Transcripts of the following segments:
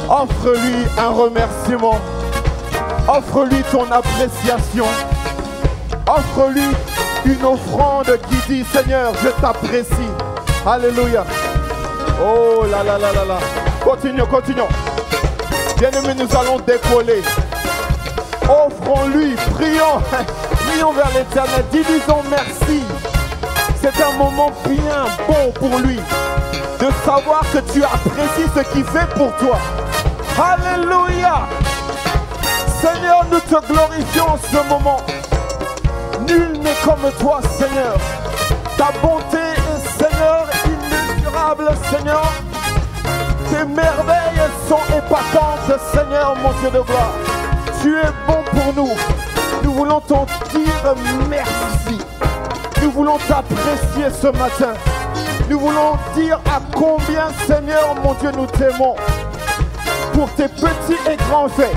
Offre-lui un remerciement. Offre-lui ton appréciation. Offre-lui une offrande qui dit, Seigneur, je t'apprécie. Alléluia. Oh là là là là là. Continuons, continuons. Bien-aimés, nous allons décoller. Offrons-lui, prions. Prions vers l'Éternel. Disons merci. C'est un moment bien bon pour lui de savoir que tu apprécies ce qu'il fait pour toi. Alléluia. Seigneur, nous te glorifions en ce moment. Nul n'est comme toi, Seigneur. Ta bonté est, Seigneur, immesurable, Seigneur. Tes merveilles sont épatantes, Seigneur, mon Dieu de gloire. Tu es bon pour nous. Nous voulons t'en dire merci. Nous voulons t'apprécier ce matin. Nous voulons dire à combien, Seigneur, mon Dieu, nous t'aimons pour tes petits et grands faits.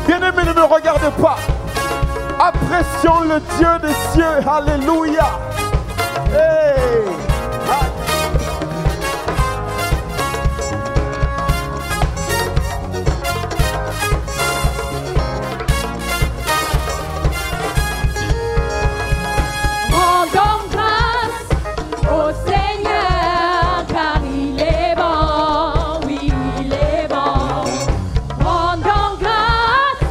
Bien-aimés, ne me regarde pas. Apprécions le Dieu des cieux. Alléluia. Hey. Rendons grâce au Seigneur, car il est bon, oui, il est bon. Rendons grâce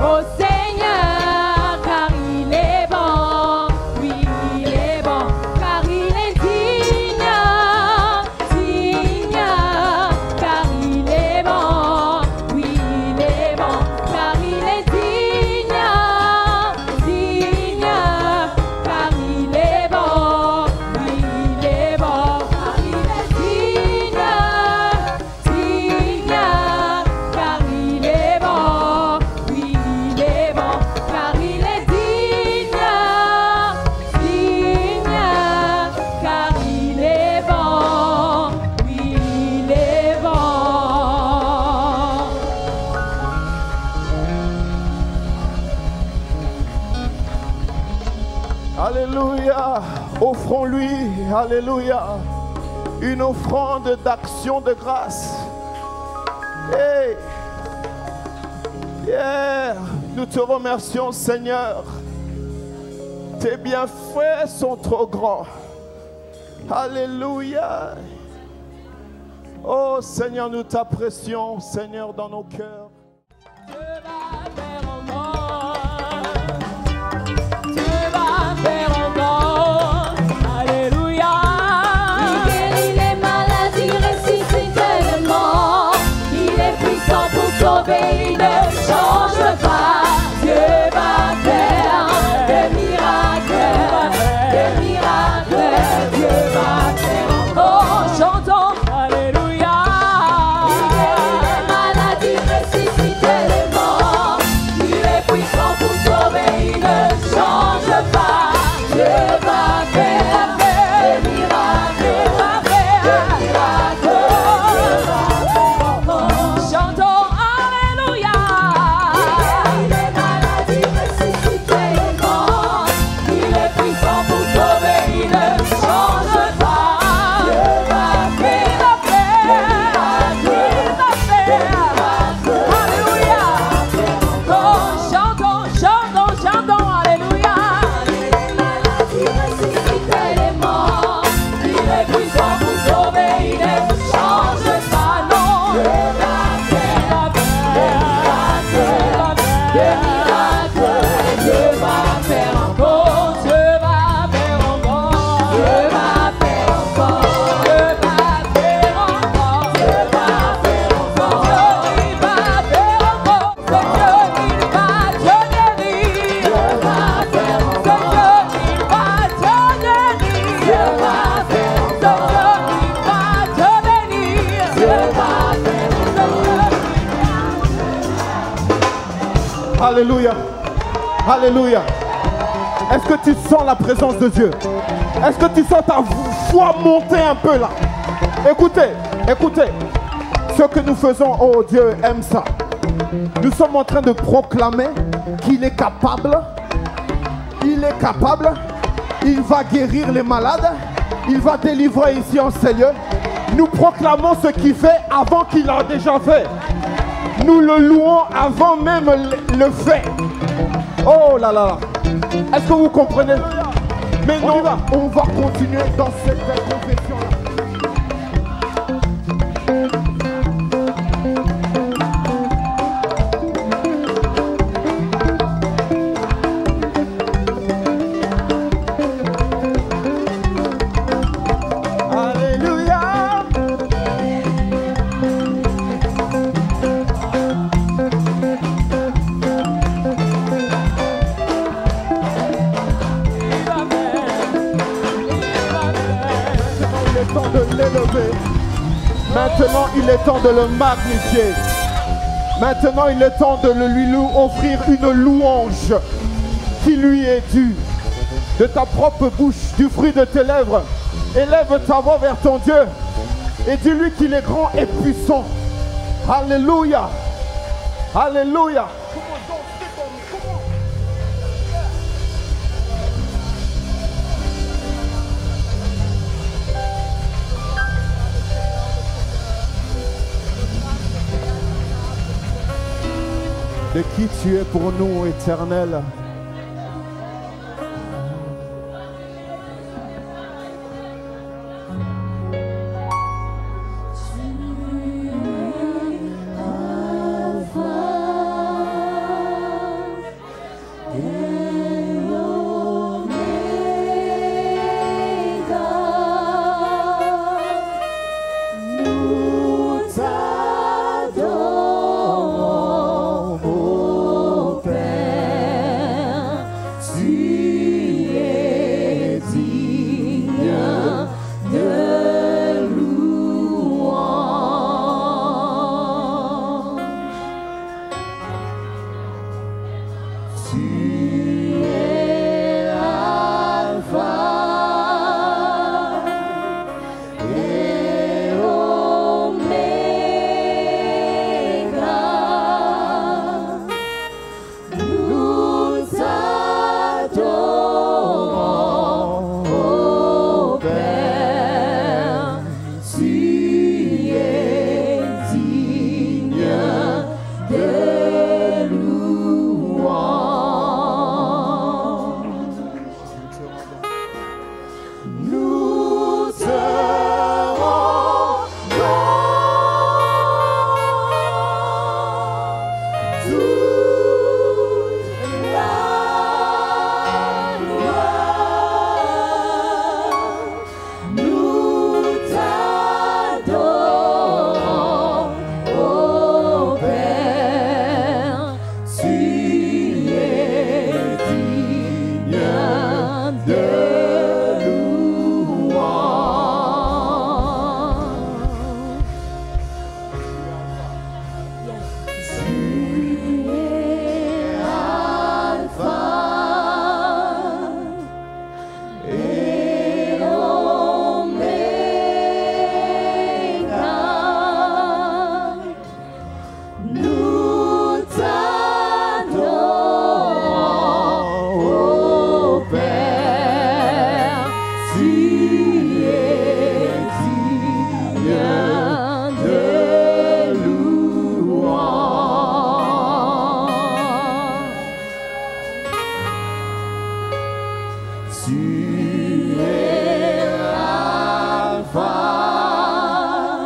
au Seigneur, car il est bon, oui, il est bon, car il est digne, digne, car il est bon, oui, il est bon, car il est digne, digne, car il est bon, oui, il est bon, car il est digne, digne, car il est bon, oui, il est bon, car il est digne, digne, car il est bon, oui, il est bon. Alléluia. Offrons-lui, alléluia, une offrande d'action de grâce. Hey. Yeah. Nous te remercions, Seigneur. Tes bienfaits sont trop grands. Alléluia. Oh Seigneur, nous t'apprécions, Seigneur, dans nos cœurs. Dieu va faire encore. Dieu va faire encore. Alléluia. Il guérit les maladies, ressuscite les morts. Il est puissant pour sauver, il ne change pas. Dieu va faire des miracles, des miracles. Dieu va faire encore. Chantons. Alléluia. Il guérit les maladies, ressuscite les morts. Il est puissant pour sauver, il ne change pas. Dieu va faire des miracles, des miracles. Chantons Alléluia. Il guérit les maladies, ressuscite les morts. Il est puissant pour sauver, il ne change pas. Dieu va faire des miracles. Alléluia. Oh, chantons, chantons, chantons, Alléluia. Il ressuscite les morts. Il est puissant pour sauver, il ne change pas, non. Dieu va faire des miracles. Dieu va faire encore. Dieu va faire encore. Dieu va faire encore. Dieu va faire encore. Dieu va faire encore. Il va faire encore. Seigneur, il va te guérir. Dieu va faire encore. Seigneur, il va te guérir. Dieu va faire encore. Seigneur, il va te bénir. Dieu va faire encore. Alléluia. Alléluia. Est-ce que tu sens la présence de Dieu? Est-ce que tu sens ta foi monter un peu là? Écoutez, écoutez. Ce que nous faisons, oh Dieu aime ça. Nous sommes en train de proclamer qu'il est capable. Il est capable. Il va guérir les malades. Il va délivrer ici en Seigneur. Nous proclamons ce qu'il fait avant qu'il a déjà fait. Nous le louons avant même le fait. Oh là là. Est-ce que vous comprenez? Mais non, on va continuer dans cette confession-là. Maintenant, il est temps de le magnifier. Maintenant, il est temps de lui offrir une louange qui lui est due. De ta propre bouche, du fruit de tes lèvres, élève ta voix vers ton Dieu et dis-lui qu'il est grand et puissant. Alléluia. Alléluia. De qui tu es pour nous, Éternel.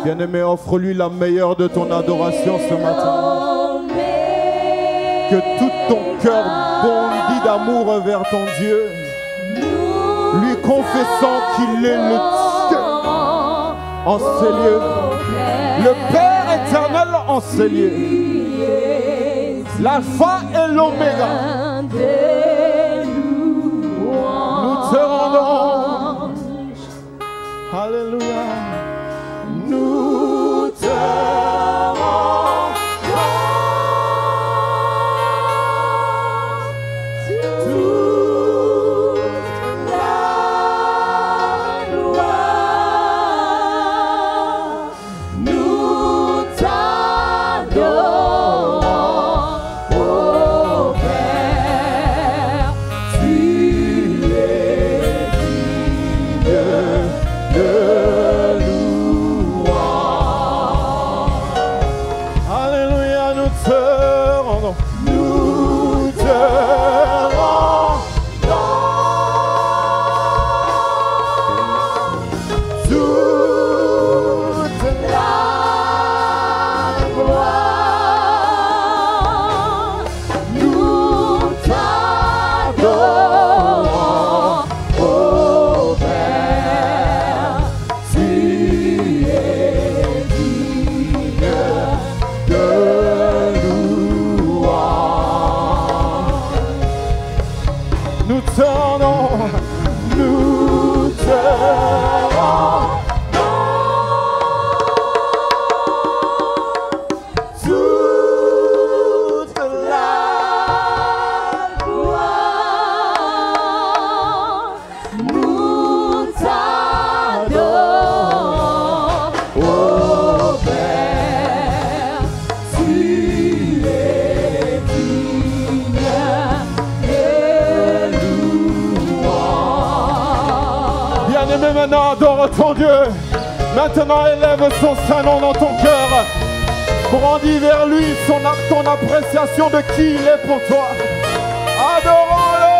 Bien-aimé, offre-lui la meilleure de ton adoration ce matin. Que tout ton cœur bondit d'amour vers ton Dieu, lui confessant qu'il est le Dieu en ces lieux, le Père éternel en ces lieux, l'alpha et l'oméga. Nous te rendons. Alléluia. Nous te rendons toute la gloire. Nous t'adorons, ô Père. Tu es digne de chantons. Nous te rendons toute la gloire. Nous t'adorons, ô Père. Tu es digne de louange. Nous te rendons toute la gloire. Nous t'adorons, ô Père. Tu es digne de louange. Bien-aimé, maintenant adore ton Dieu. Maintenant élève son saint nom dans ton cœur. Brandis vers lui ton appréciation de qui il est pour toi. Adorons-le.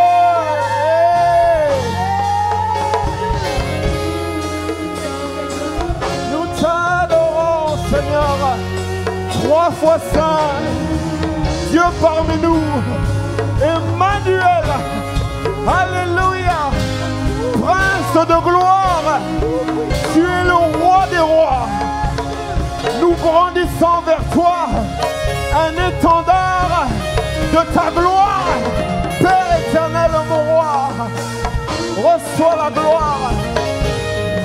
Nous t'adorons, Seigneur. 3 fois saint, Dieu parmi nous. Emmanuel. Alléluia. Prince de gloire. Tu es le roi des rois. Nous brandissons vers toi un étendard de ta gloire. Père éternel, mon roi, reçois la gloire.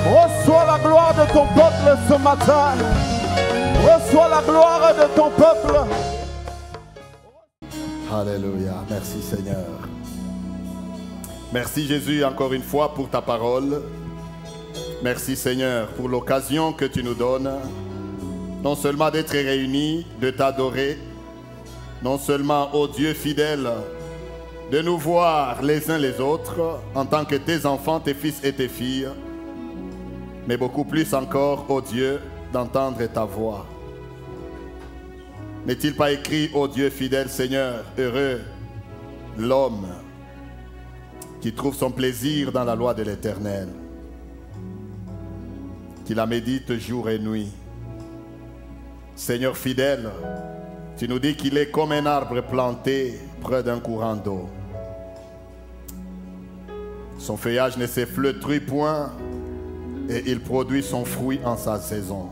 Reçois la gloire de ton peuple ce matin. Reçois la gloire de ton peuple. Alléluia. Merci Seigneur. Merci Jésus encore une fois pour ta parole. Merci Seigneur pour l'occasion que tu nous donnes, non seulement d'être réunis, de t'adorer, non seulement, ô Dieu fidèle, de nous voir les uns les autres en tant que tes enfants, tes fils et tes filles, mais beaucoup plus encore, ô Dieu, d'entendre ta voix. N'est-il pas écrit, ô Dieu fidèle Seigneur, heureux l'homme qui trouve son plaisir dans la loi de l'Éternel, qui la médite jour et nuit. Seigneur fidèle, tu nous dis qu'il est comme un arbre planté près d'un courant d'eau. Son feuillage ne s'effleurit point et il produit son fruit en sa saison.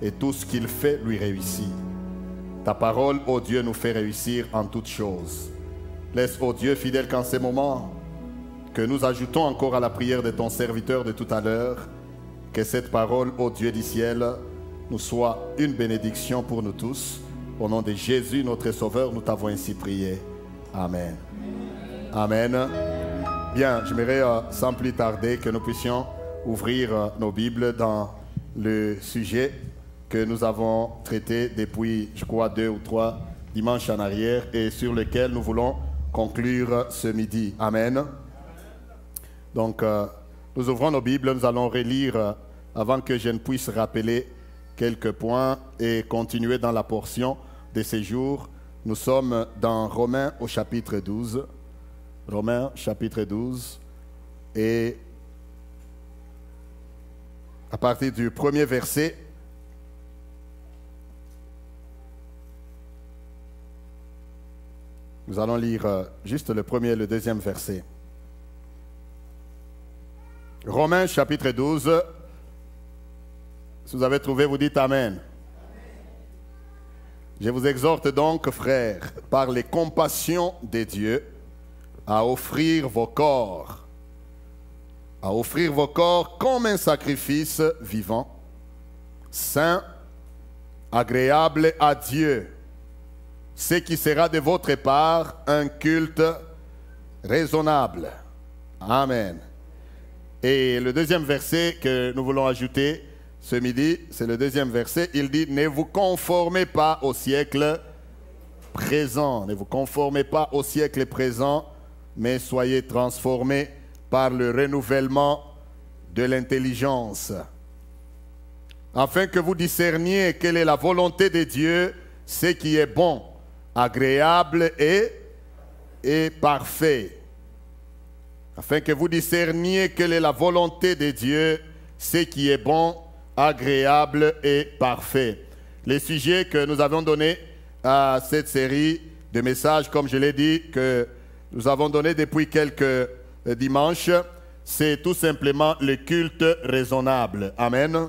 Et tout ce qu'il fait lui réussit. Ta parole, ô Dieu, nous fait réussir en toutes choses. Laisse, ô Dieu fidèle, qu'en ces moments que nous ajoutons encore à la prière de ton serviteur de tout à l'heure, que cette parole, ô Dieu du ciel, nous soit une bénédiction pour nous tous. Au nom de Jésus, notre Sauveur, nous t'avons ainsi prié. Amen. Amen. Bien, j'aimerais sans plus tarder que nous puissions ouvrir nos Bibles dans le sujet que nous avons traité depuis, je crois, 2 ou 3 dimanches en arrière et sur lequel nous voulons conclure ce midi. Amen. Donc, nous ouvrons nos Bibles, nous allons relire avant que je ne puisse rappeler quelques points et continuer dans la portion de ces jours. Nous sommes dans Romains au chapitre 12. Romains chapitre 12 et à partir du premier verset, nous allons lire juste le premier et le deuxième verset. Romains chapitre 12. Si vous avez trouvé, vous dites Amen. Je vous exhorte donc, frères, par les compassions de Dieu, à offrir vos corps comme un sacrifice vivant, saint, agréable à Dieu, ce qui sera de votre part un culte raisonnable. Amen. Et le deuxième verset que nous voulons ajouter ce midi, c'est le deuxième verset. Il dit, ne vous conformez pas au siècle présent. Ne vous conformez pas au siècle présent, mais soyez transformés par le renouvellement de l'intelligence, afin que vous discerniez quelle est la volonté de Dieu, ce qui est bon, agréable et parfait. Afin que vous discerniez quelle est la volonté de Dieu, ce qui est bon, agréable et parfait. Les sujets que nous avons donnés à cette série de messages, comme je l'ai dit, que nous avons donné depuis quelques dimanches, c'est tout simplement le culte raisonnable. Amen.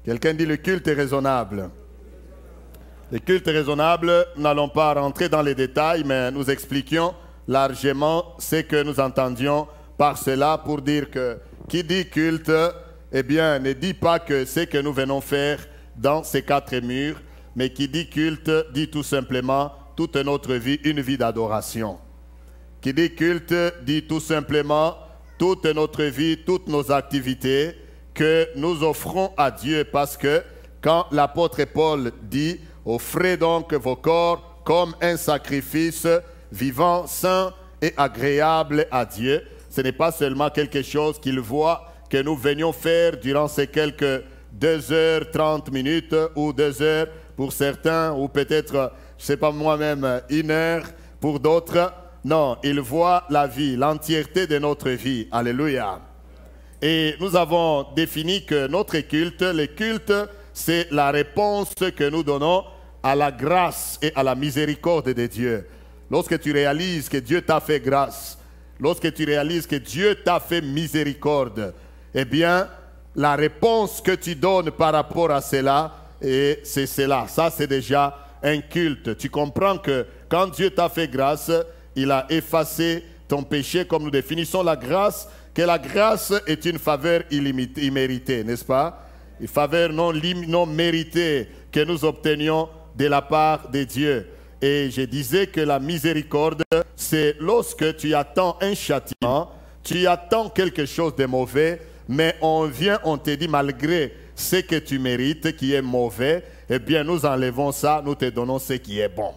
Quelqu'un dit le culte est raisonnable. Le culte raisonnable, nous n'allons pas rentrer dans les détails, mais nous expliquions largement ce que nous entendions par cela pour dire que qui dit culte, eh bien, ne dit pas que ce que nous venons faire dans ces quatre murs, mais qui dit culte dit tout simplement toute notre vie, une vie d'adoration. Qui dit culte dit tout simplement toute notre vie, toutes nos activités que nous offrons à Dieu, parce que quand l'apôtre Paul dit « Offrez donc vos corps comme un sacrifice vivant, saint et agréable à Dieu », ce n'est pas seulement quelque chose qu'il voit que nous venions faire durant ces quelques 2h30 ou 2 heures pour certains, ou peut-être, je ne sais pas moi-même, 1 heure pour d'autres. Non, il voit la vie, l'entièreté de notre vie. Alléluia. Et nous avons défini que notre culte, le culte, c'est la réponse que nous donnons à la grâce et à la miséricorde de Dieu. Lorsque tu réalises que Dieu t'a fait grâce, lorsque tu réalises que Dieu t'a fait miséricorde, eh bien, la réponse que tu donnes par rapport à cela, c'est cela. Ça, c'est déjà un culte. Tu comprends que quand Dieu t'a fait grâce, il a effacé ton péché, comme nous définissons la grâce, que la grâce est une faveur imméritée, n'est-ce pas? Une faveur non méritée que nous obtenions de la part de Dieu. Et je disais que la miséricorde, c'est lorsque tu attends un châtiment, tu attends quelque chose de mauvais, mais on vient, on te dit malgré ce que tu mérites, qui est mauvais, eh bien nous enlevons ça, nous te donnons ce qui est bon.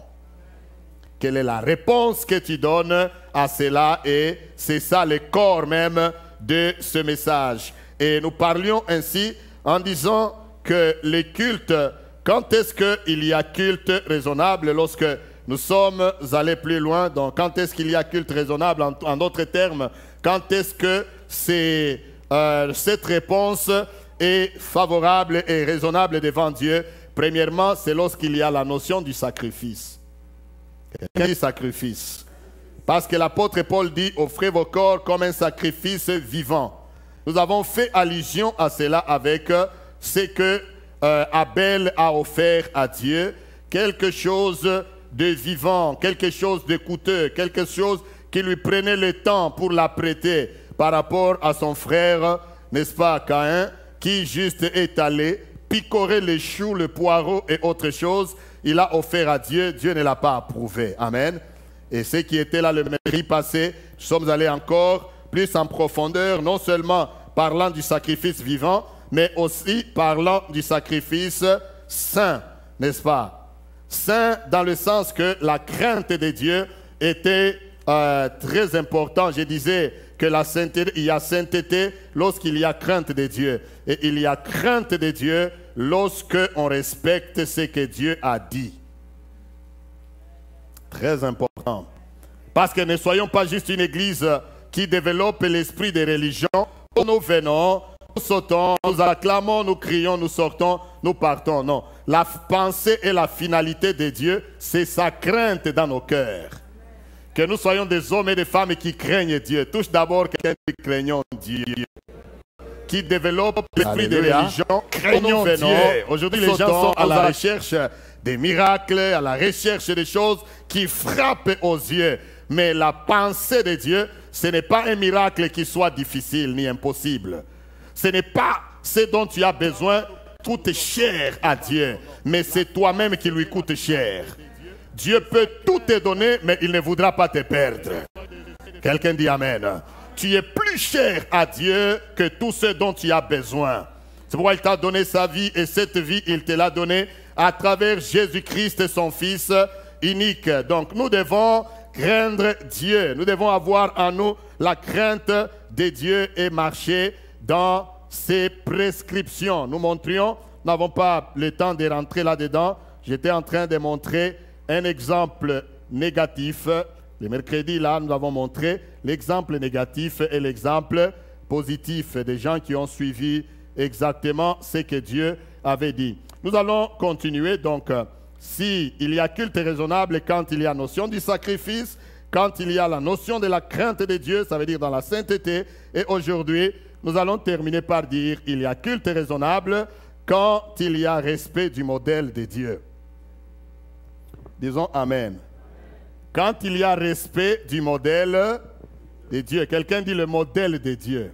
Quelle est la réponse que tu donnes à cela? Et c'est ça le corps même de ce message. Et nous parlions ainsi en disant que les cultes, quand est-ce qu'il y a culte raisonnable? Lorsque nous sommes allés plus loin, donc quand est-ce qu'il y a culte raisonnable? En d'autres termes, quand est-ce que cette réponse est favorable et raisonnable devant Dieu? Premièrement, c'est lorsqu'il y a la notion du sacrifice. Quel sacrifice? Parce que l'apôtre Paul dit « Offrez vos corps comme un sacrifice vivant ». Nous avons fait allusion à cela avec ce que Abel a offert à Dieu, quelque chose de vivant, quelque chose de coûteux, quelque chose qui lui prenait le temps pour l'apprêter par rapport à son frère, n'est-ce pas, Caïn, qui juste est allé picorer les choux, le poireau et autre chose. Il a offert à Dieu, Dieu ne l'a pas approuvé. Amen. Et ce qui était là le mercredi passé, nous sommes allés encore plus en profondeur, non seulement parlant du sacrifice vivant, mais aussi parlant du sacrifice saint, n'est-ce pas? Saint dans le sens que la crainte de Dieu était très importante. Je disais que la sainteté, il y a sainteté lorsqu'il y a crainte de Dieu. Et il y a crainte de Dieu lorsque on respecte ce que Dieu a dit. Très important. Parce que ne soyons pas juste une église qui développe l'esprit de religion. Nous venons, nous sautons, nous acclamons, nous crions, nous sortons, nous partons. Non. La pensée et la finalité de Dieu, c'est sa crainte dans nos cœurs. Que nous soyons des hommes et des femmes qui craignent Dieu. Touche d'abord quelqu'un qui craignons Dieu. Qui développe l'esprit de religion. Craignons Dieu. Aujourd'hui, les gens sont à la recherche des miracles, à la recherche des choses qui frappent aux yeux. Mais la pensée de Dieu, ce n'est pas un miracle qui soit difficile ni impossible. Ce n'est pas ce dont tu as besoin qui coûte cher à Dieu, mais c'est toi-même qui lui coûte cher. Dieu peut tout te donner, mais il ne voudra pas te perdre. Quelqu'un dit Amen. Tu es plus cher à Dieu que tout ce dont tu as besoin. C'est pourquoi il t'a donné sa vie, et cette vie, il te l'a donnée à travers Jésus-Christ, son Fils unique. Donc nous devons craindre Dieu. Nous devons avoir en nous la crainte de Dieu et marcher dans ses prescriptions. Nous montrions, nous n'avons pas le temps de rentrer là-dedans. J'étais en train de montrer un exemple négatif. Le mercredi, là, nous avons montré l'exemple négatif et l'exemple positif des gens qui ont suivi exactement ce que Dieu avait dit. Nous allons continuer. Donc, s'il y a culte raisonnable, quand il y a notion du sacrifice, quand il y a la notion de la crainte de Dieu, ça veut dire dans la sainteté. Et aujourd'hui, nous allons terminer par dire il y a culte raisonnable quand il y a respect du modèle de Dieu. Disons Amen. Quand il y a respect du modèle de Dieu. Quelqu'un dit le modèle de Dieu.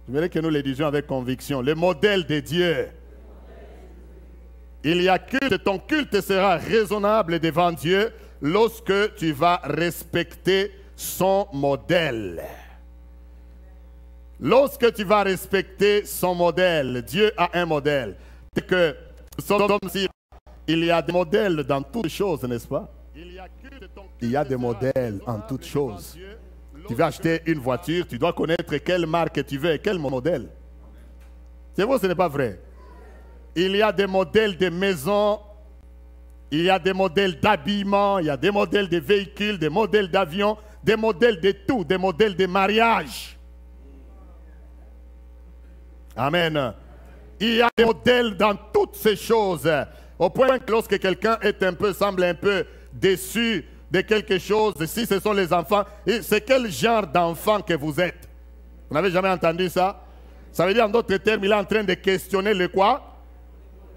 Je voudrais que nous le disions avec conviction. Le modèle de Dieu. Il y a culte, ton culte sera raisonnable devant Dieu lorsque tu vas respecter son modèle. Lorsque tu vas respecter son modèle, Dieu a un modèle. C'est que, il y a des modèles dans toutes choses, n'est-ce pas? Il y a des modèles en toutes choses. Tu veux acheter une voiture, tu dois connaître quelle marque tu veux et quel modèle. C'est vrai ou ce n'est pas vrai? Il y a des modèles de maisons, il y a des modèles d'habillement, il y a des modèles de véhicules, des modèles d'avions, des modèles de tout, des modèles de mariage. Amen. Il y a des modèles dans toutes ces choses. Au point que lorsque quelqu'un semble un peu déçu de quelque chose, si ce sont les enfants, c'est quel genre d'enfant que vous êtes? Vous n'avez jamais entendu ça? Ça veut dire en d'autres termes, il est en train de questionner le quoi?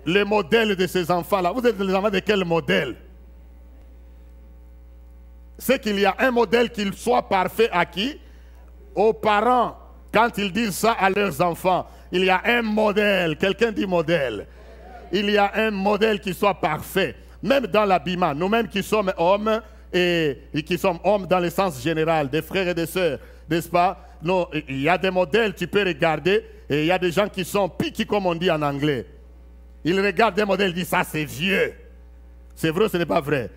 Le modèle de ces enfants-là. Vous êtes les enfants de quel modèle? C'est qu'il y a un modèle qu'il soit parfait à qui? Aux parents. Quand ils disent ça à leurs enfants, il y a un modèle. Quelqu'un dit modèle. Il y a un modèle qui soit parfait. Même dans l'habillement, nous-mêmes qui sommes hommes et qui sommes hommes dans le sens général, des frères et des sœurs, n'est-ce pas? Non, il y a des modèles, tu peux regarder, et il y a des gens qui sont piqués comme on dit en anglais. Ils regardent des modèles, ils disent ça c'est vieux. C'est vrai ou ce n'est pas vrai?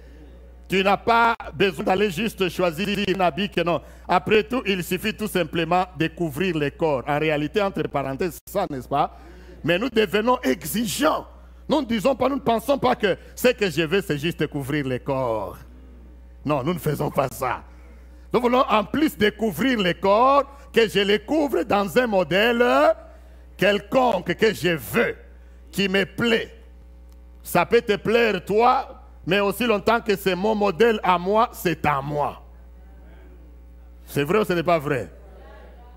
Tu n'as pas besoin d'aller juste choisir un habit que non. Après tout, il suffit tout simplement de couvrir le corps. En réalité, entre parenthèses, c'est ça, n'est-ce pas? Mais nous devenons exigeants. Nous ne disons pas, nous ne pensons pas que ce que je veux, c'est juste couvrir le corps. Non, nous ne faisons pas ça. Nous voulons en plus de couvrir le corps, que je le couvre dans un modèle quelconque que je veux, qui me plaît. Ça peut te plaire toi, mais aussi longtemps que c'est mon modèle à moi, c'est à moi. C'est vrai ou ce n'est pas vrai?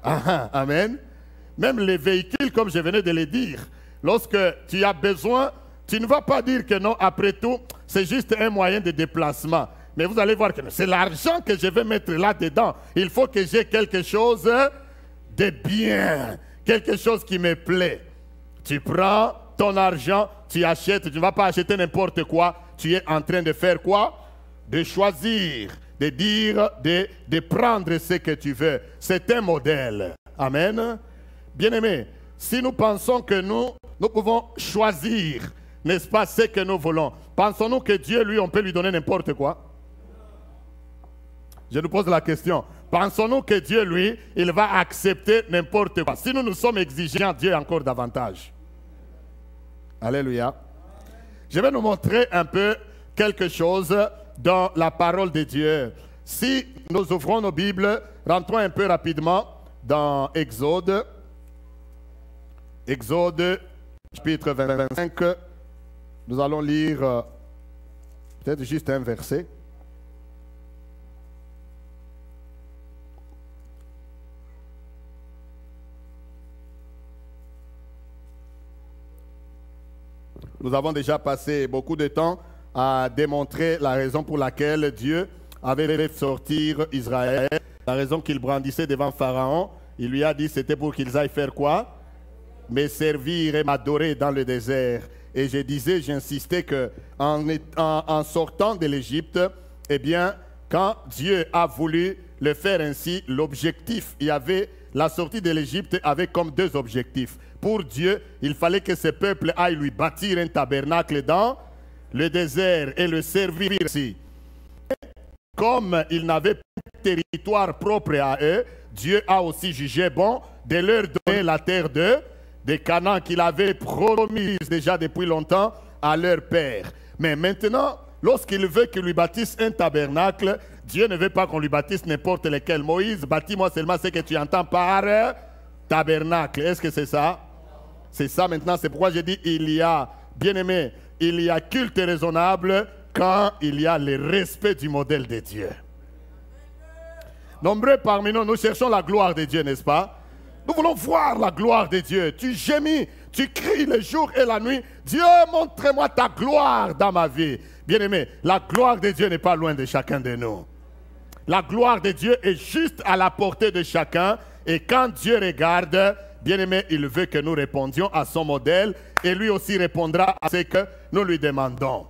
Amen. Même les véhicules, comme je venais de le dire, lorsque tu as besoin, tu ne vas pas dire que non, après tout, c'est juste un moyen de déplacement. Mais vous allez voir que c'est l'argent que je vais mettre là-dedans. Il faut que j'ai quelque chose de bien, quelque chose qui me plaît. Tu prends ton argent, tu achètes, tu ne vas pas acheter n'importe quoi. Tu es en train de faire quoi? De choisir, de dire, de prendre ce que tu veux. C'est un modèle. Amen. Bien-aimés, si nous pensons que nous pouvons choisir, n'est-ce pas, ce que nous voulons, pensons-nous que Dieu, lui, on peut lui donner n'importe quoi? Je nous pose la question. Pensons-nous que Dieu, lui, il va accepter n'importe quoi? Si nous sommes exigeants, Dieu encore davantage. Alléluia. Je vais nous montrer un peu quelque chose dans la parole de Dieu. Si nous ouvrons nos Bibles, rentrons un peu rapidement dans Exode. Exode, chapitre 25. Nous allons lire peut-être juste un verset. Nous avons déjà passé beaucoup de temps à démontrer la raison pour laquelle Dieu avait fait sortir Israël. La raison qu'il brandissait devant Pharaon, il lui a dit c'était pour qu'ils aillent faire quoi? Me servir et m'adorer dans le désert. Et je disais, j'insistais qu'en sortant de l'Égypte, eh bien, quand Dieu a voulu le faire ainsi, l'objectif, il y avait la sortie de l'Égypte avec comme deux objectifs. Pour Dieu, il fallait que ce peuple aille lui bâtir un tabernacle dans le désert et le servir ici. Comme ils n'avaient pas de territoire propre à eux, Dieu a aussi jugé bon de leur donner la terre de Canaan qu'il avait promise déjà depuis longtemps à leur père. Mais maintenant, lorsqu'il veut qu'il lui bâtisse un tabernacle, Dieu ne veut pas qu'on lui bâtisse n'importe lequel. Moïse, bâtis-moi seulement ce que tu entends par tabernacle. Est-ce que c'est ça? C'est ça maintenant, c'est pourquoi j'ai dit il y a, bien aimé, il y a culte raisonnable quand il y a le respect du modèle de Dieu. Nombreux parmi nous, nous cherchons la gloire de Dieu, n'est-ce pas? Nous voulons voir la gloire de Dieu. Tu gémis, tu cries le jour et la nuit. Dieu, montre-moi ta gloire dans ma vie. Bien aimé, la gloire de Dieu n'est pas loin de chacun de nous. La gloire de Dieu est juste à la portée de chacun. Et quand Dieu regarde, bien aimé, il veut que nous répondions à son modèle. Et lui aussi répondra à ce que nous lui demandons.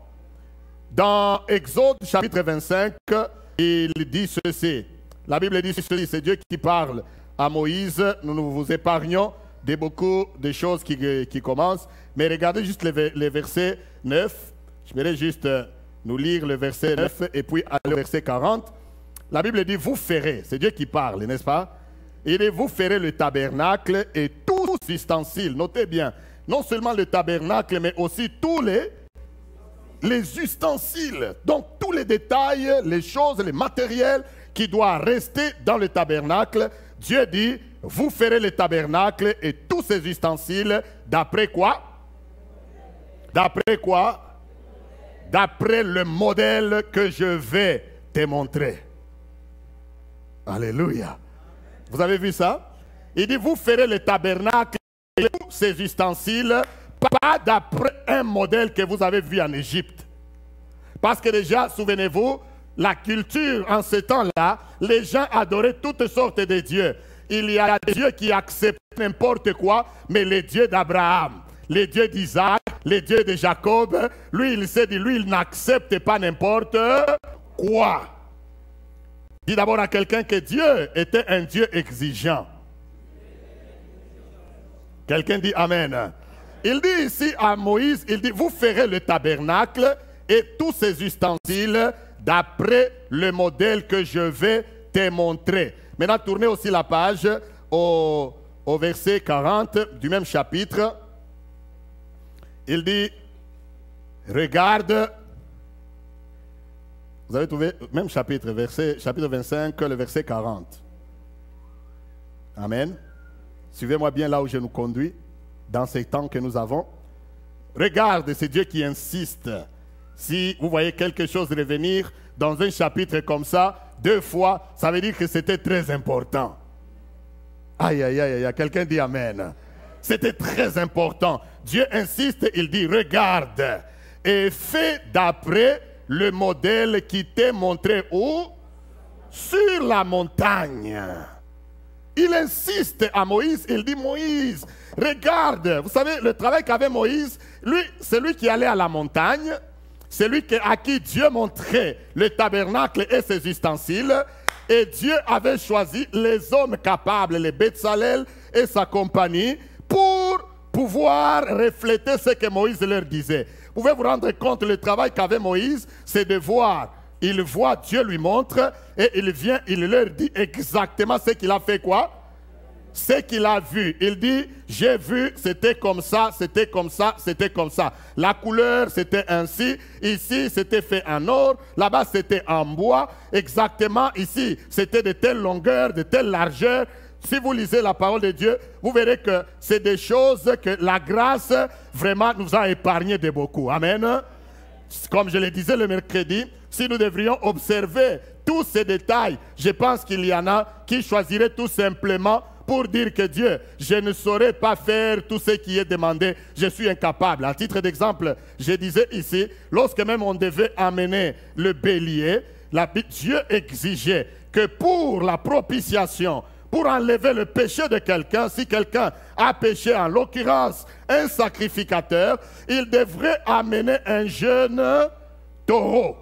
Dans Exode chapitre 25, il dit ceci. La Bible dit ceci, c'est Dieu qui parle à Moïse. Nous vous épargnons de beaucoup de choses qui commencent. Mais regardez juste le verset 9. Je vais juste nous lire le verset 9 et puis aller au verset 40. La Bible dit, vous ferez, c'est Dieu qui parle, n'est-ce pas? Il dit, vous ferez le tabernacle et tous les ustensiles. Notez bien, non seulement le tabernacle, mais aussi tous les ustensiles. Donc tous les détails, les choses, les matériels qui doivent rester dans le tabernacle. Dieu dit, vous ferez le tabernacle et tous ces ustensiles, d'après quoi? D'après quoi? D'après le modèle que je vais te montrer. Alléluia. Vous avez vu ça? Il dit, vous ferez le tabernacle et tous ces ustensiles, pas d'après un modèle que vous avez vu en Égypte. Parce que déjà, souvenez-vous, la culture en ce temps-là, les gens adoraient toutes sortes de dieux. Il y a des dieux qui acceptent n'importe quoi, mais les dieux d'Abraham, les dieux d'Isaac, les dieux de Jacob, lui il s'est dit, lui il n'accepte pas n'importe quoi. Dis d'abord à quelqu'un que Dieu était un Dieu exigeant. Quelqu'un dit Amen. Il dit ici à Moïse, il dit, vous ferez le tabernacle et tous ses ustensiles d'après le modèle que je vais te montrer. Maintenant, tournez aussi la page au verset 40 du même chapitre. Il dit, regarde, vous avez trouvé, même chapitre, chapitre 25, le verset 40. Amen. Suivez-moi bien là où je nous conduis, dans ces temps que nous avons. Regarde, c'est Dieu qui insiste. Si vous voyez quelque chose revenir dans un chapitre comme ça, 2 fois, ça veut dire que c'était très important. Aïe, aïe, aïe, aïe, quelqu'un dit Amen. C'était très important. Dieu insiste, il dit, regarde et fais d'après le modèle qui t'est montré où? Sur la montagne. Il insiste à Moïse, il dit, Moïse, regarde. Vous savez, le travail qu'avait Moïse, lui, c'est lui qui allait à la montagne. C'est lui à qui Dieu montrait le tabernacle et ses ustensiles. Et Dieu avait choisi les hommes capables, les Bétzalel et sa compagnie, pour pouvoir refléter ce que Moïse leur disait. Vous pouvez vous rendre compte, le travail qu'avait Moïse, c'est de voir. Il voit, Dieu lui montre, et il vient, il leur dit exactement ce qu'il a fait quoi? Ce qu'il a vu. Il dit, j'ai vu, c'était comme ça, c'était comme ça, c'était comme ça. La couleur, c'était ainsi. Ici, c'était fait en or. Là-bas, c'était en bois. Exactement, ici, c'était de telle longueur, de telle largeur. Si vous lisez la parole de Dieu, vous verrez que c'est des choses que la grâce vraiment nous a épargné de beaucoup. Amen. Comme je le disais le mercredi, si nous devrions observer tous ces détails, je pense qu'il y en a qui choisiraient tout simplement pour dire que Dieu, je ne saurais pas faire tout ce qui est demandé, je suis incapable. À titre d'exemple, je disais ici, lorsque même on devait amener le bélier, Dieu exigeait que pour la propitiation, pour enlever le péché de quelqu'un, si quelqu'un a péché, en l'occurrence un sacrificateur, il devrait amener un jeune taureau.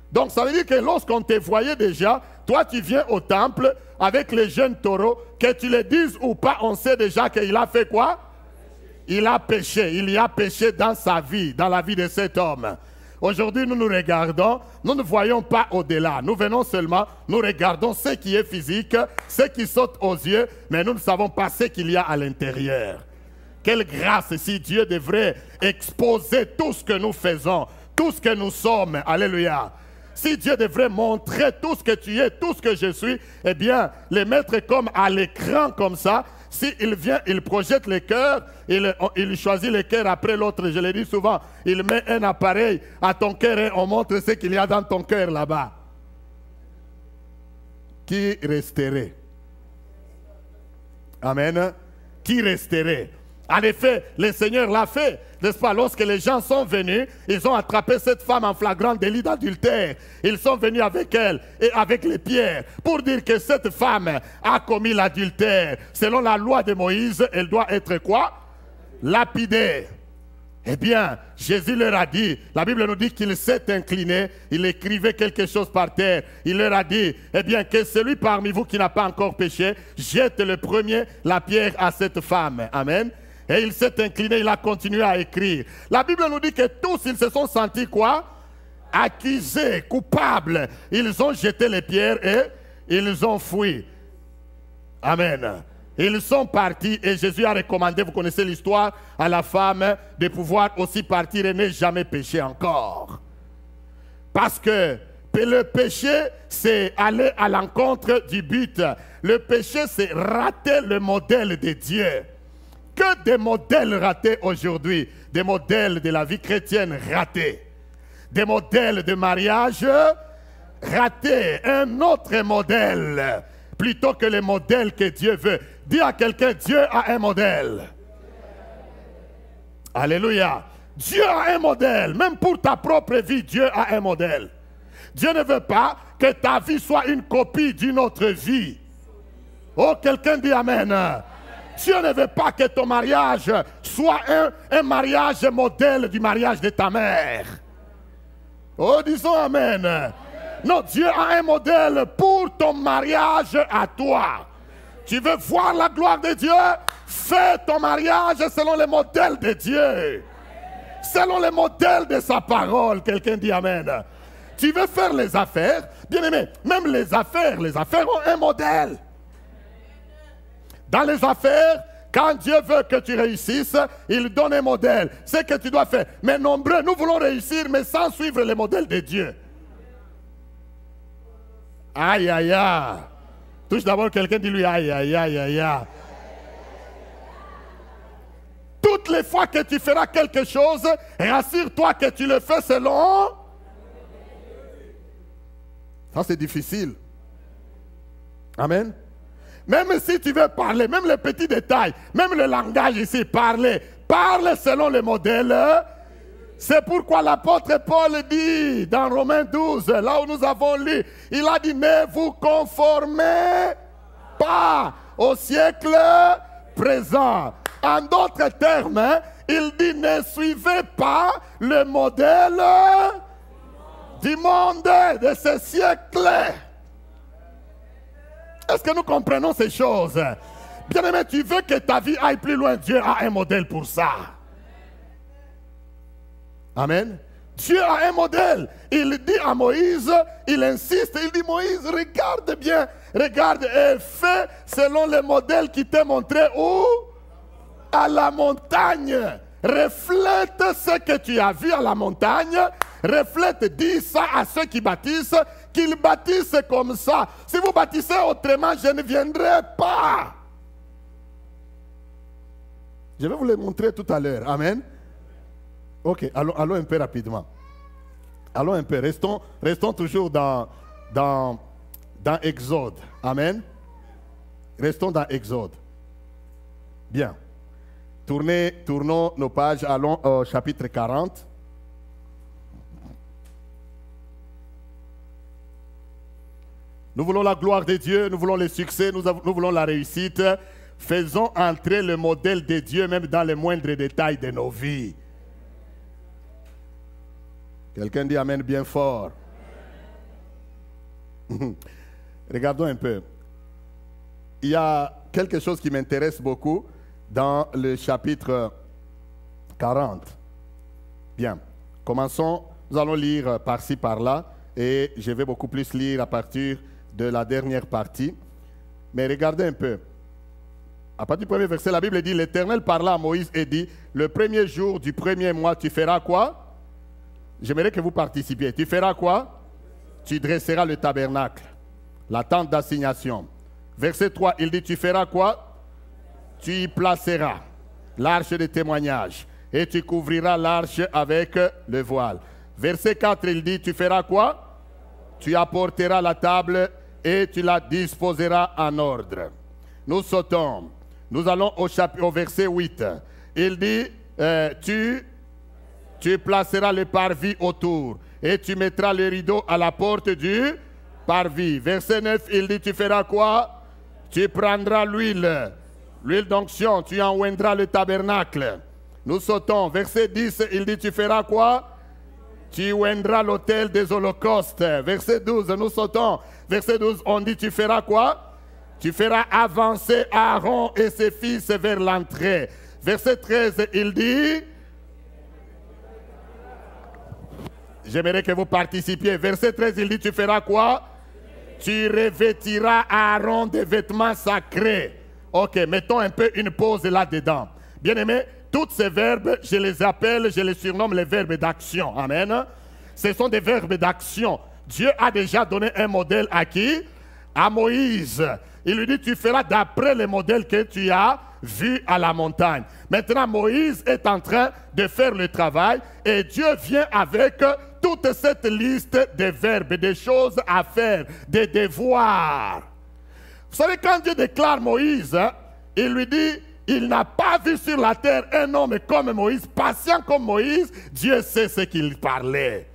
Donc ça veut dire que lorsqu'on te voyait déjà, toi tu viens au temple avec les jeunes taureaux, que tu le dises ou pas, on sait déjà qu'il a fait quoi? Il a péché, il y a péché dans sa vie, dans la vie de cet homme. Aujourd'hui, nous nous regardons, nous ne voyons pas au-delà. Nous venons seulement, nous regardons ce qui est physique, ce qui saute aux yeux, mais nous ne savons pas ce qu'il y a à l'intérieur. Quelle grâce si Dieu devrait exposer tout ce que nous faisons, tout ce que nous sommes. Alléluia. Si Dieu devrait montrer tout ce que tu es, tout ce que je suis, eh bien, les mettre comme à l'écran comme ça, s'il vient, il projette les cœurs, il choisit les cœurs après l'autre, je le dis souvent, il met un appareil à ton cœur et on montre ce qu'il y a dans ton cœur là-bas. Qui resterait? Amen. Qui resterait? En effet, le Seigneur l'a fait, n'est-ce pas? Lorsque les gens sont venus, ils ont attrapé cette femme en flagrant délit d'adultère. Ils sont venus avec elle et avec les pierres pour dire que cette femme a commis l'adultère. Selon la loi de Moïse, elle doit être quoi? Lapidée. Eh bien, Jésus leur a dit, la Bible nous dit qu'il s'est incliné, il écrivait quelque chose par terre. Il leur a dit, eh bien, que celui parmi vous qui n'a pas encore péché, jette le premier la pierre à cette femme. Amen. Et il s'est incliné, il a continué à écrire. La Bible nous dit que tous, ils se sont sentis quoi? Accusés, coupables. Ils ont jeté les pierres et ils ont fui. Amen. Ils sont partis et Jésus a recommandé, vous connaissez l'histoire, à la femme de pouvoir aussi partir et ne jamais pécher encore. Parce que le péché, c'est aller à l'encontre du but. Le péché, c'est rater le modèle de Dieu. Que des modèles ratés aujourd'hui, des modèles de la vie chrétienne ratés, des modèles de mariage ratés, un autre modèle, plutôt que le modèle que Dieu veut. Dis à quelqu'un, Dieu a un modèle. Alléluia. Dieu a un modèle, même pour ta propre vie, Dieu a un modèle. Dieu ne veut pas que ta vie soit une copie d'une autre vie. Oh, quelqu'un dit Amen. Dieu ne veut pas que ton mariage soit un mariage modèle du mariage de ta mère. Oh, disons Amen. Non, Dieu a un modèle pour ton mariage à toi. Tu veux voir la gloire de Dieu? Fais ton mariage selon le modèle de Dieu. Selon le modèle de sa parole. Quelqu'un dit Amen. Tu veux faire les affaires? Bien aimé, même les affaires ont un modèle. Dans les affaires, quand Dieu veut que tu réussisses, il donne un modèle. C'est ce que tu dois faire. Mais nombreux, nous voulons réussir, mais sans suivre le modèle de Dieu. Aïe, aïe, aïe. Touche d'abord quelqu'un, dis-lui aïe, aïe, aïe, aïe, aïe. Toutes les fois que tu feras quelque chose, rassure-toi que tu le fais selon... Ça, c'est difficile. Amen. Même si tu veux parler, même les petits détails, même le langage ici, parle selon le modèle. C'est pourquoi l'apôtre Paul dit dans Romains 12, là où nous avons lu, il a dit, ne vous conformez pas au siècle présent. En d'autres termes, il dit, ne suivez pas le modèle du monde de ce siècle. Est-ce que nous comprenons ces choses? Bien aimé, tu veux que ta vie aille plus loin, Dieu a un modèle pour ça. Amen. Dieu a un modèle. Il dit à Moïse, il insiste, il dit Moïse, regarde bien, regarde et fais selon le modèle qui t'est montré où? À la montagne. Reflète ce que tu as vu à la montagne. Reflète, dis ça à ceux qui bâtissent, qu'ils bâtissent comme ça. Si vous bâtissez autrement, je ne viendrai pas. Je vais vous le montrer tout à l'heure. Amen. Ok, allons un peu rapidement. Allons un peu, restons toujours dans Exode. Amen. Restons dans Exode. Bien. Tournons nos pages, allons au chapitre 40. Nous voulons la gloire de Dieu, nous voulons le succès, nous voulons la réussite. Faisons entrer le modèle de Dieu même dans les moindres détails de nos vies. Quelqu'un dit Amen bien fort. Regardons un peu. Il y a quelque chose qui m'intéresse beaucoup dans le chapitre 40. Bien, commençons. Nous allons lire par-ci, par-là. Et je vais beaucoup plus lire à partir de la dernière partie. Mais regardez un peu. À partir du premier verset, la Bible dit, l'Éternel parla à Moïse et dit, le premier jour du premier mois, tu feras quoi? J'aimerais que vous participiez. Tu feras quoi? Tu dresseras le tabernacle, la tente d'assignation. Verset 3, il dit, tu feras quoi? Tu y placeras l'arche de témoignage et tu couvriras l'arche avec le voile. Verset 4, il dit, tu feras quoi? Tu apporteras la table et tu la disposeras en ordre. Nous sautons. Nous allons au verset 8. Il dit, tu placeras le parvis autour et tu mettras le rideau à la porte du parvis. Verset 9, il dit, tu feras quoi? Tu prendras l'huile d'onction, tu en oindras le tabernacle. Nous sautons. Verset 10, il dit, tu feras quoi? Tu oindras l'autel des holocaustes. Verset 12, nous sautons. Verset 12, on dit, tu feras quoi? Tu feras avancer Aaron et ses fils vers l'entrée. Verset 13, il dit, j'aimerais que vous participiez. Verset 13, il dit, tu feras quoi? Tu revêtiras Aaron des vêtements sacrés. Ok, mettons un peu une pause là-dedans. Bien-aimés, tous ces verbes, je les appelle, je les surnomme les verbes d'action. Amen. Ce sont des verbes d'action. Dieu a déjà donné un modèle à qui? À Moïse. Il lui dit, tu feras d'après le modèle que tu as vu à la montagne. Maintenant, Moïse est en train de faire le travail et Dieu vient avec toute cette liste de verbes, des choses à faire, des devoirs. Vous savez, quand Dieu déclare Moïse, il lui dit, il n'a pas vu sur la terre un homme comme Moïse, patient comme Moïse. Dieu sait ce qu'il parlait.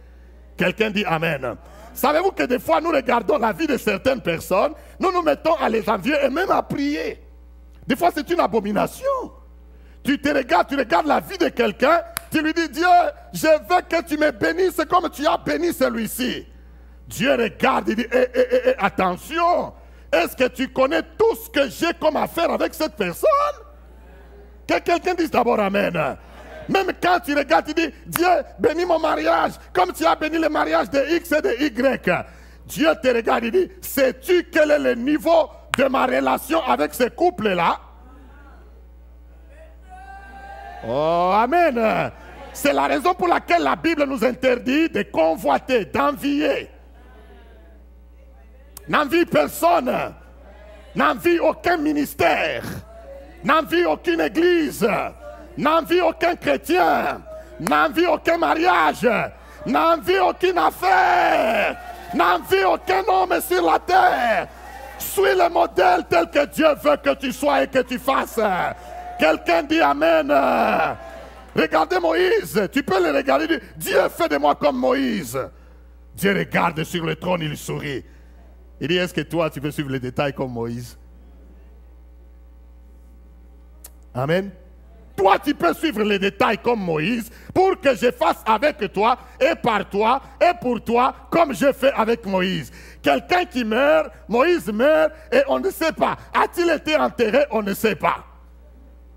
Quelqu'un dit Amen. Savez-vous que des fois, nous regardons la vie de certaines personnes, nous nous mettons à les envier et même à prier. Des fois, c'est une abomination. Tu regardes la vie de quelqu'un, tu lui dis, Dieu, je veux que tu me bénisses comme tu as béni celui-ci. Dieu regarde et dit, attention, est-ce que tu connais tout ce que j'ai comme affaire avec cette personne? Que quelqu'un dise d'abord Amen. Même quand tu regardes, tu dis, Dieu, bénis mon mariage, comme tu as béni le mariage de X et de Y. Dieu te regarde et dit, sais-tu quel est le niveau de ma relation avec ce couple-là? Oh, Amen. C'est la raison pour laquelle la Bible nous interdit de convoiter, d'envier. N'envie personne. N'envie aucun ministère. N'envie aucune église. N'envie aucun chrétien. N'envie aucun mariage. N'envie aucune affaire. N'envie aucun homme sur la terre. Suis le modèle tel que Dieu veut que tu sois et que tu fasses. Quelqu'un dit Amen. Regardez Moïse. Tu peux le regarder et dire, Dieu fait de moi comme Moïse. Dieu regarde sur le trône, il sourit. Il dit, est-ce que toi tu peux suivre les détails comme Moïse? Amen. Toi, tu peux suivre les détails comme Moïse pour que je fasse avec toi et par toi et pour toi comme je fais avec Moïse. Quelqu'un qui meurt, Moïse meurt et on ne sait pas. A-t-il été enterré? On ne sait pas.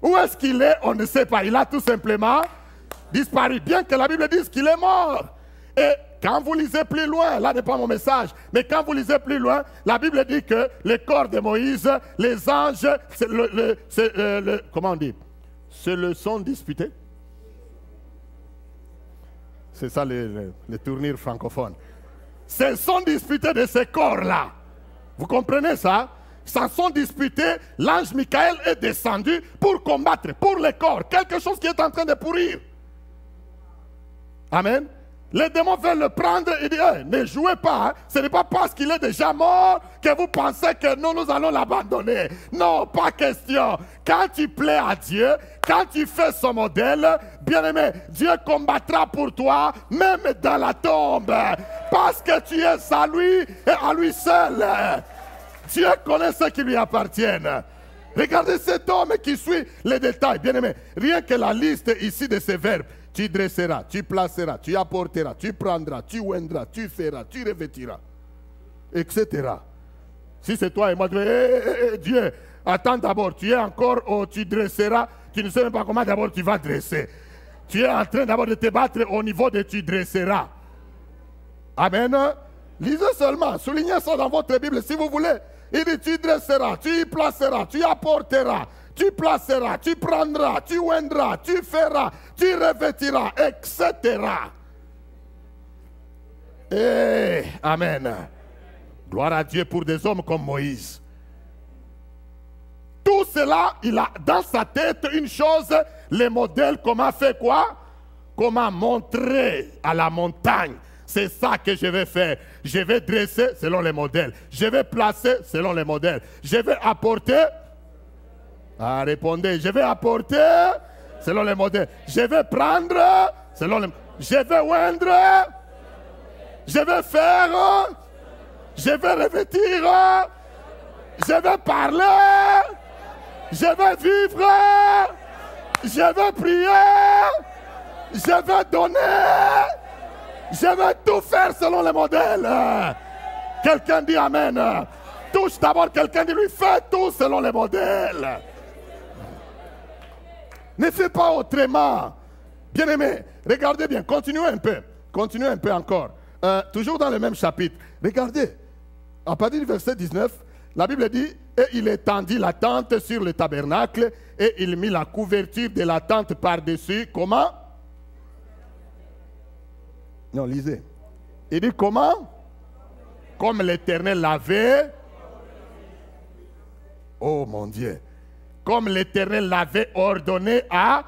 Où est-ce qu'il est? On ne sait pas. Il a tout simplement disparu, bien que la Bible dise qu'il est mort. Et quand vous lisez plus loin, là n'est pas mon message, mais quand vous lisez plus loin, la Bible dit que le corps de Moïse, les anges, comment on dit? Se le sont disputés. C'est ça le tournure francophone. Se sont disputés de ce corps-là. Vous comprenez ça? S'en sont disputés. L'ange Michael est descendu pour combattre, pour le corps. Quelque chose qui est en train de pourrir. Amen. Les démons veulent le prendre et dire, hey, ne jouez pas. Hein. Ce n'est pas parce qu'il est déjà mort que vous pensez que nous allons l'abandonner. Non, pas question. Quand tu plais à Dieu, quand tu fais son modèle, bien-aimé, Dieu combattra pour toi, même dans la tombe. Parce que tu es à lui et à lui seul. Dieu connaît ce qui lui appartiennent. Regardez cet homme qui suit les détails. Bien-aimé, rien que la liste ici de ces verbes. Tu dresseras, tu placeras, tu apporteras, tu prendras, tu oindras, tu feras, tu revêtiras, etc. Si c'est toi et moi, Dieu, attends d'abord, tu es encore au tu dresseras, tu ne sais même pas comment d'abord tu vas dresser. Tu es en train d'abord de te battre au niveau de tu dresseras. Amen. Lisez seulement, soulignez ça dans votre Bible si vous voulez. Il dit tu dresseras, tu y placeras, tu apporteras. Tu placeras, tu prendras, tu oindras, tu feras, tu revêtiras, etc. Amen. Gloire à Dieu pour des hommes comme Moïse. Tout cela, il a dans sa tête une chose, les modèles, comment faire quoi? Comment montrer à la montagne. C'est ça que je vais faire. Je vais dresser selon les modèles. Je vais placer selon les modèles. Je vais apporter. Ah, répondez. Je vais apporter selon les modèles. Je vais prendre selon les. Je vais oindre. Je vais faire. Je vais revêtir. Je vais parler. Je vais vivre. Je vais prier. Je vais donner. Je vais tout faire selon les modèles. Quelqu'un dit Amen. Touche d'abord quelqu'un, dit lui, fais tout selon les modèles. Ne fais pas autrement. Bien-aimé, regardez bien, continuez un peu encore. Toujours dans le même chapitre. Regardez, à partir du verset 19, la Bible dit, et il étendit la tente sur le tabernacle, et il mit la couverture de la tente par-dessus. Comment? Non, lisez. Il dit comment? Comme l'Éternel l'avait. Oh mon Dieu. Comme l'Éternel l'avait ordonné à.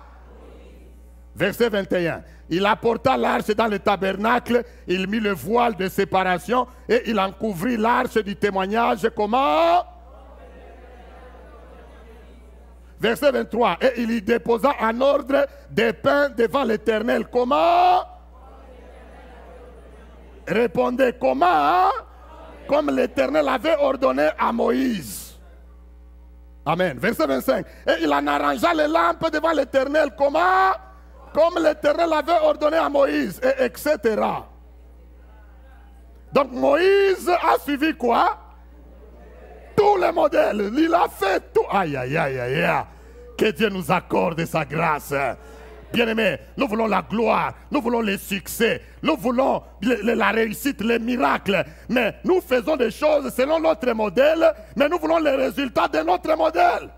Verset 21. Il apporta l'arche dans le tabernacle, il mit le voile de séparation et il en couvrit l'arche du témoignage. Comment? Verset 23. Et il y déposa en ordre des pains devant l'Éternel. Comment? Répondez, comment? Comme l'Éternel avait ordonné à Moïse. Amen. Verset 25. Et il en arrangea les lampes devant l'Éternel. Comment? Comme l'Éternel avait ordonné à Moïse. Et etc. Donc Moïse a suivi quoi? Tous les modèles. Il a fait tout. Aïe, aïe, aïe, aïe. Que Dieu nous accorde sa grâce. Bien-aimés, nous voulons la gloire, nous voulons le succès, nous voulons la réussite, les miracles. Mais nous faisons des choses selon notre modèle, mais nous voulons les résultats de notre modèle.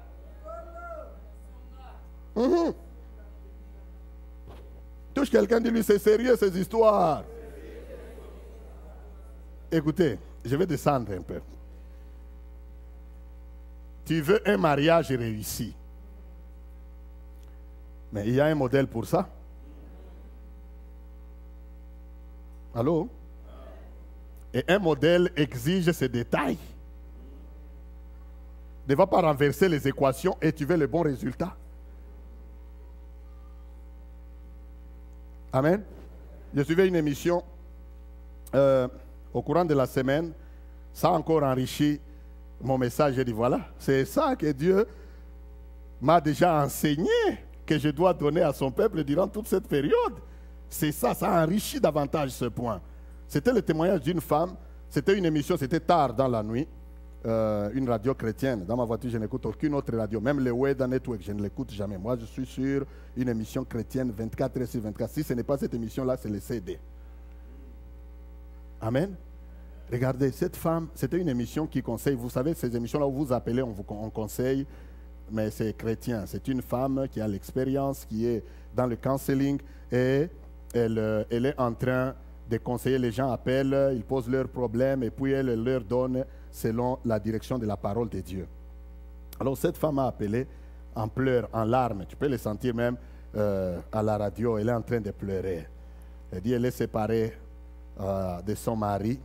Touche quelqu'un, dis-lui, c'est sérieux ces histoires. Écoutez, je vais descendre un peu. Tu veux un mariage réussi. Mais il y a un modèle pour ça. Allô? Et un modèle exige ces détails. Ne va pas renverser les équations et tu veux le bon résultat. Amen. Je suivais une émission au courant de la semaine. Ça a encore enrichi mon message. J'ai dit voilà, c'est ça que Dieu m'a déjà enseigné, que je dois donner à son peuple durant toute cette période. C'est ça, ça a enrichi davantage ce point. C'était le témoignage d'une femme. C'était une émission, c'était tard dans la nuit. Une radio chrétienne. Dans ma voiture, je n'écoute aucune autre radio. Même le Weda Network, je ne l'écoute jamais. Moi, je suis sur une émission chrétienne 24 heures sur 24. Si ce n'est pas cette émission-là, c'est le CD. Amen. Regardez, cette femme, c'était une émission qui conseille. Vous savez, ces émissions-là où vous appelez, on conseille, mais c'est chrétien. C'est une femme qui a l'expérience, qui est dans le counseling et elle est en train de conseiller. Les gens appellent, ils posent leurs problèmes et puis elle leur donne selon la direction de la parole de Dieu. Alors cette femme a appelé en pleurs, en larmes. Tu peux le sentir même à la radio. Elle est en train de pleurer. Elle dit qu'elle est séparée de son mari.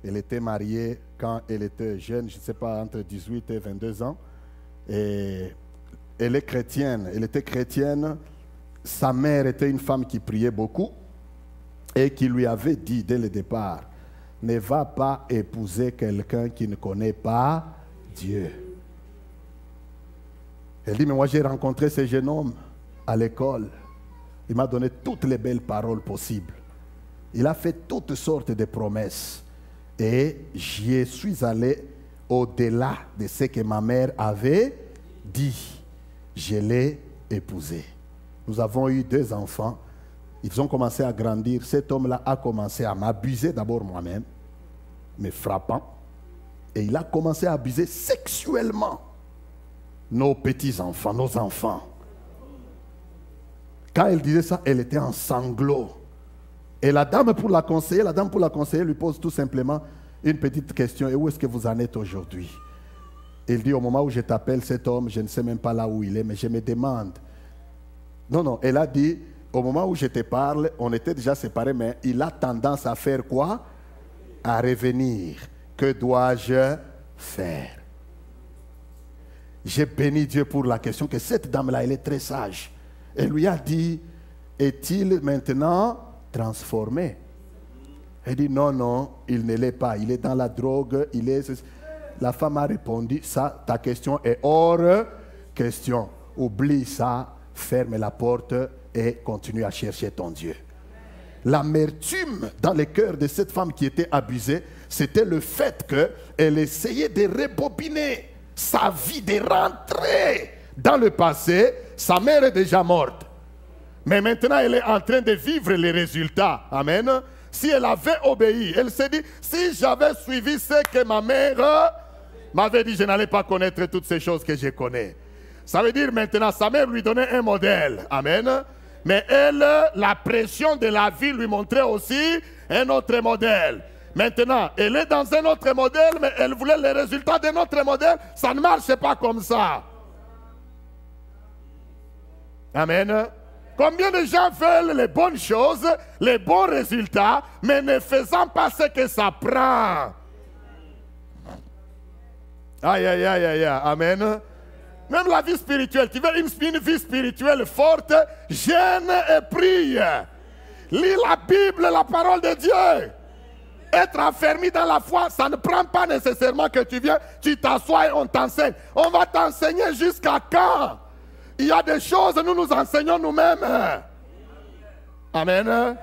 Elle était mariée quand elle était jeune, je ne sais pas, entre 18 et 22 ans. Et elle est chrétienne. Elle était chrétienne. Sa mère était une femme qui priait beaucoup et qui lui avait dit dès le départ: ne va pas épouser quelqu'un qui ne connaît pas Dieu. Elle dit, mais moi j'ai rencontré ce jeune homme à l'école. Il m'a donné toutes les belles paroles possibles. Il a fait toutes sortes de promesses. Et j'y suis allé au-delà de ce que ma mère avait dit. Je l'ai épousé. Nous avons eu 2 enfants. Ils ont commencé à grandir. Cet homme-là a commencé à m'abuser, d'abord moi-même, me frappant. Et il a commencé à abuser sexuellement nos petits-enfants, nos enfants. Quand elle disait ça, elle était en sanglots. Et la dame pour la conseiller, lui pose tout simplement une petite question. Et où est-ce que vous en êtes aujourd'hui? Il dit, au moment où je t'appelle cet homme, je ne sais même pas là où il est, mais je me demande. Non, elle a dit, au moment où je te parle, on était déjà séparés, mais il a tendance à faire quoi? À revenir. Que dois-je faire? J'ai béni Dieu pour la question, que cette dame-là, elle est très sage. Elle lui a dit, est-il maintenant transformé? Elle dit, non, il ne l'est pas. Il est dans la drogue, La femme a répondu, ça, ta question est hors question. Oublie ça, ferme la porte et continue à chercher ton Dieu. L'amertume dans le cœur de cette femme qui était abusée, c'était le fait qu'elle essayait de rebobiner sa vie, de rentrer dans le passé. Sa mère est déjà morte. Mais maintenant, elle est en train de vivre les résultats. Amen. Si elle avait obéi, elle s'est dit, si j'avais suivi ce que ma mère m'avait dit, je n'allais pas connaître toutes ces choses que je connais. Ça veut dire maintenant, sa mère lui donnait un modèle. Amen. Mais elle, la pression de la vie lui montrait aussi un autre modèle. Maintenant, elle est dans un autre modèle, mais elle voulait les résultats de notre modèle. Ça ne marche pas comme ça. Amen. Combien de gens veulent les bonnes choses, les bons résultats, mais ne faisant pas ce que ça prend? Aïe, aïe, aïe, aïe, aïe. Amen. Même la vie spirituelle, tu veux une vie spirituelle forte, jeûne et prie. Lis la Bible, la parole de Dieu. Être affermi dans la foi, ça ne prend pas nécessairement que tu viens, tu t'assois et on t'enseigne. On va t'enseigner jusqu'à quand? Il y a des choses, nous nous enseignons nous-mêmes. Amen.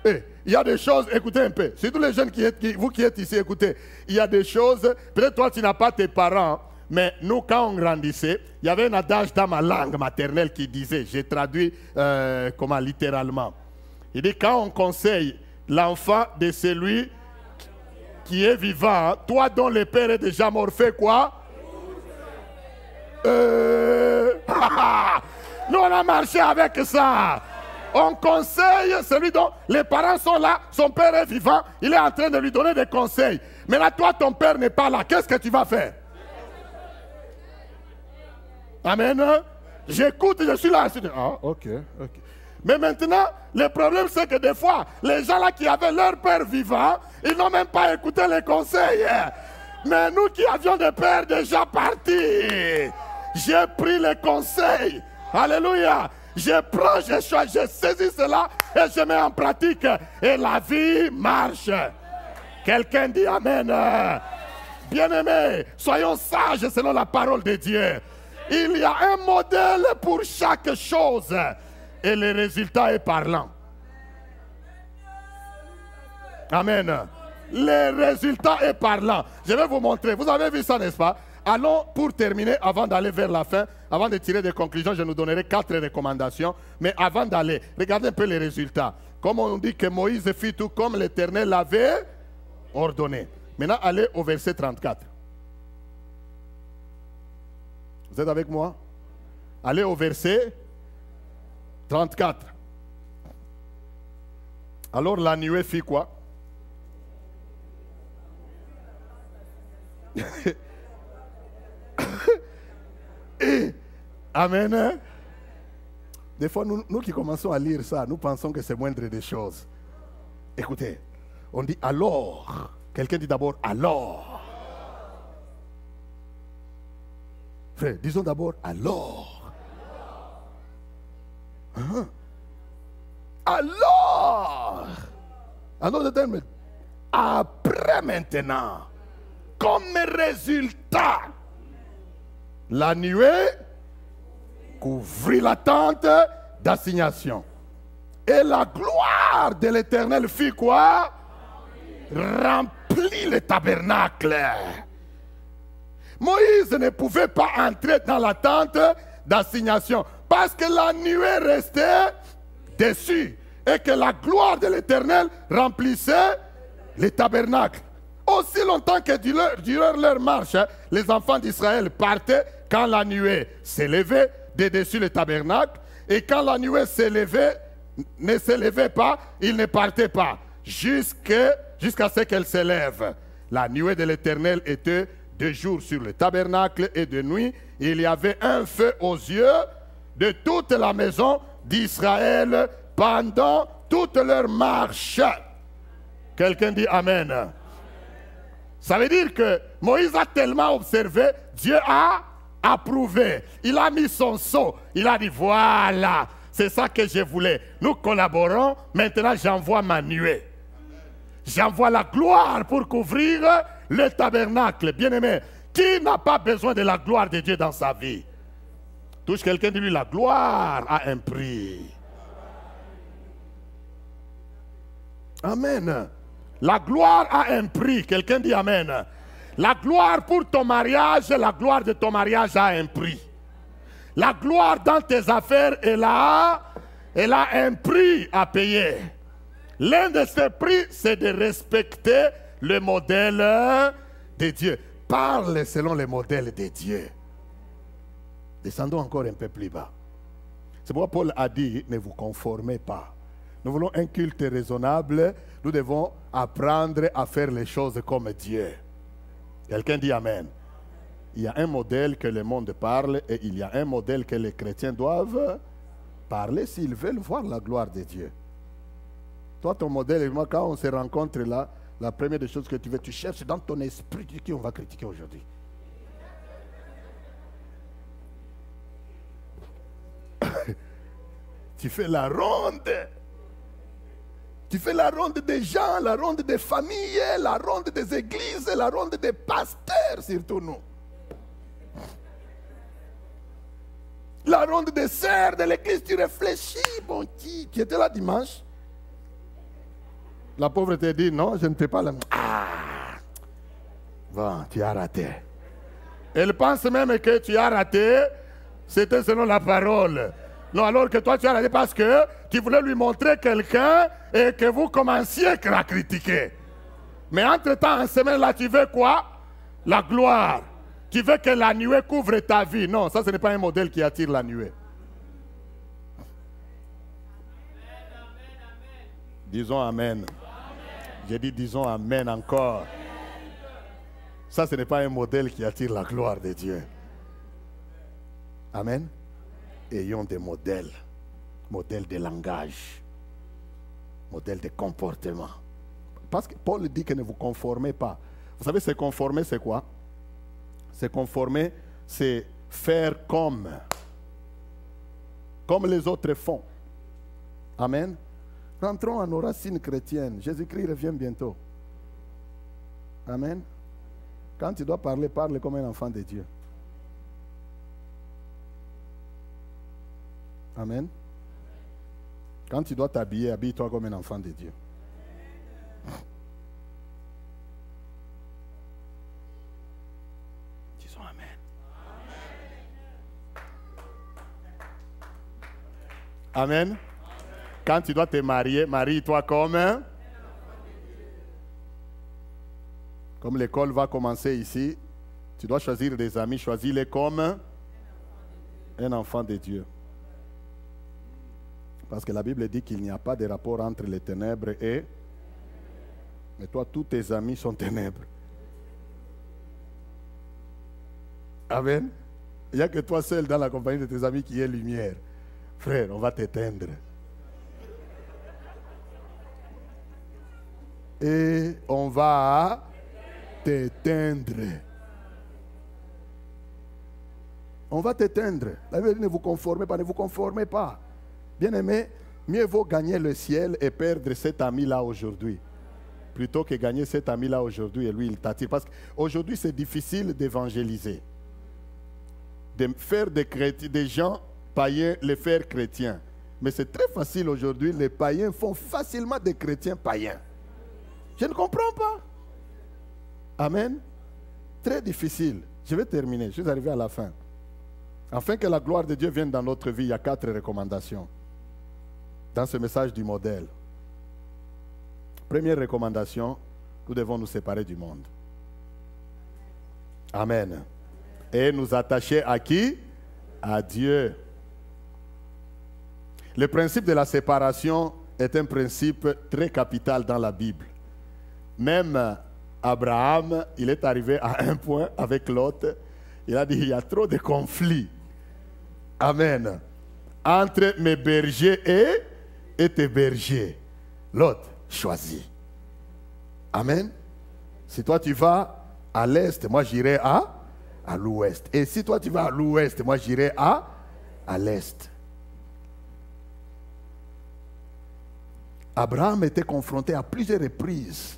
Il y a des choses, écoutez un peu. Surtout les jeunes vous qui êtes ici, écoutez. Il y a des choses, peut-être toi tu n'as pas tes parents, mais nous quand on grandissait, il y avait un adage dans ma langue maternelle qui disait, j'ai traduit littéralement. Il dit, quand on conseille l'enfant de celui qui est vivant, toi dont le père est déjà mort, fais quoi? Nous on a marché avec ça. On conseille celui dont les parents sont là, son père est vivant, il est en train de lui donner des conseils. Mais là, toi, ton père n'est pas là. Qu'est-ce que tu vas faire? Amen. J'écoute, je suis là. Ah, ok. Mais maintenant, le problème, c'est que des fois, les gens là qui avaient leur père vivant, ils n'ont même pas écouté les conseils. Mais nous qui avions des pères déjà partis, j'ai pris les conseils. Alléluia. Je prends, je saisis cela et je mets en pratique. Et la vie marche. Quelqu'un dit Amen. Bien-aimés, soyons sages selon la parole de Dieu. Il y a un modèle pour chaque chose. Et le résultat est parlant. Amen. Le résultat est parlant. Je vais vous montrer. Vous avez vu ça, n'est-ce pas? Allons, pour terminer, avant d'aller vers la fin, avant de tirer des conclusions, je nous donnerai 4 recommandations. Mais avant d'aller, regardez un peu les résultats. Comme on dit que Moïse fit tout comme l'Éternel l'avait ordonné. Maintenant, allez au verset 34. Vous êtes avec moi? Allez au verset 34. Alors la nuée fit quoi? Amen. Des fois, nous qui commençons à lire ça, nous pensons que c'est moindre des choses. Écoutez, on dit alors. Quelqu'un dit d'abord alors. Frère, disons d'abord alors. Alors. Après maintenant, comme résultat, la nuée couvrit la tente d'assignation. Et la gloire de l'Éternel fit quoi? Remplit le tabernacle. Moïse ne pouvait pas entrer dans la tente d'assignation parce que la nuée restait dessus et que la gloire de l'Éternel remplissait le tabernacle. Aussi longtemps que durant leur marche, les enfants d'Israël partaient quand la nuée s'élevait de dessus le tabernacle, et quand la nuée s'élevait ne s'élevait pas, il ne partait pas, jusqu'à ce qu'elle s'élève. La nuée de l'Éternel était de jour sur le tabernacle et de nuit, il y avait un feu aux yeux de toute la maison d'Israël pendant toute leur marche. Quelqu'un dit Amen. Ça veut dire que Moïse a tellement observé, Dieu a approuvé. Il a mis son sceau. Il a dit, voilà, c'est ça que je voulais. Nous collaborons. Maintenant, j'envoie ma nuée. J'envoie la gloire pour couvrir le tabernacle. Bien-aimé, qui n'a pas besoin de la gloire de Dieu dans sa vie? Touche quelqu'un, dit lui, la gloire a un prix. Amen. La gloire a un prix. Quelqu'un dit Amen. La gloire pour ton mariage, la gloire de ton mariage a un prix. La gloire dans tes affaires, elle a un prix à payer. L'un de ces prix, c'est de respecter le modèle de Dieu. Parle selon le modèle de Dieu. Descendons encore un peu plus bas. C'est pourquoi Paul a dit, ne vous conformez pas. Nous voulons un culte raisonnable. Nous devons apprendre à faire les choses comme Dieu. Quelqu'un dit Amen. Il y a un modèle que le monde parle et il y a un modèle que les chrétiens doivent parler s'ils veulent voir la gloire de Dieu. Toi, ton modèle, et moi, quand on se rencontre là, la première des choses que tu veux, tu cherches dans ton esprit qui on va critiquer aujourd'hui. Tu fais la ronde. Tu fais la ronde des gens, la ronde des familles, la ronde des églises, la ronde des pasteurs, surtout nous. La ronde des sœurs de l'église, tu réfléchis. Bon, tu étais là dimanche. La pauvre te dit, non, je ne t'ai pas là. Ah, bon, tu as raté. Elle pense même que tu as raté, c'était selon la parole. Non, alors que toi tu as raté parce que tu voulais lui montrer quelqu'un et que vous commenciez à critiquer. Mais entre-temps, en semaine là, tu veux quoi? La gloire. Tu veux que la nuée couvre ta vie. Non, ça ce n'est pas un modèle qui attire la nuée. Disons Amen. J'ai dit disons Amen encore. Ça ce n'est pas un modèle qui attire la gloire de Dieu. Amen. Ayons des modèles. Modèles de langage. Modèles de comportement. Parce que Paul dit que ne vous conformez pas. Vous savez, se conformer, c'est quoi? Se conformer, c'est faire comme les autres font. Amen. Rentrons à nos racines chrétiennes. Jésus-Christ revient bientôt. Amen. Quand tu dois parler, parle comme un enfant de Dieu. Amen. Quand tu dois t'habiller, habille-toi comme un enfant de Dieu. Disons Amen. Amen. Quand tu dois te marier, marie-toi comme l'école va commencer ici, tu dois choisir des amis, choisis-les comme un enfant de Dieu. Parce que la Bible dit qu'il n'y a pas de rapport entre les ténèbres et... Mais toi, tous tes amis sont ténèbres. Amen. Il n'y a que toi seul dans la compagnie de tes amis qui est lumière. Frère, on va t'éteindre. Et on va t'éteindre. On va t'éteindre. La Bible dit ne vous conformez pas, ne vous conformez pas. Bien-aimé, mieux vaut gagner le ciel et perdre cet ami-là aujourd'hui, plutôt que gagner cet ami-là aujourd'hui et lui, il t'attire. Parce qu'aujourd'hui, c'est difficile d'évangéliser. De faire des gens païens, les faire chrétiens. Mais c'est très facile aujourd'hui, les païens font facilement des chrétiens païens. Je ne comprends pas. Amen. Très difficile. Je vais terminer, je suis arrivé à la fin. Afin que la gloire de Dieu vienne dans notre vie, il y a 4 recommandations. Dans ce message du modèle. Première recommandation, nous devons nous séparer du monde. Amen. Et nous attacher à qui? À Dieu. Le principe de la séparation est un principe très capital dans la Bible. Même Abraham, il est arrivé à un point avec Lot. Il a dit, il y a trop de conflits. Amen. Entre mes bergers et tes bergers. Lot, choisis. Amen. Si toi tu vas à l'est, moi j'irai à l'ouest. Et si toi tu vas à l'ouest, moi j'irai à l'est. Abraham était confronté à plusieurs reprises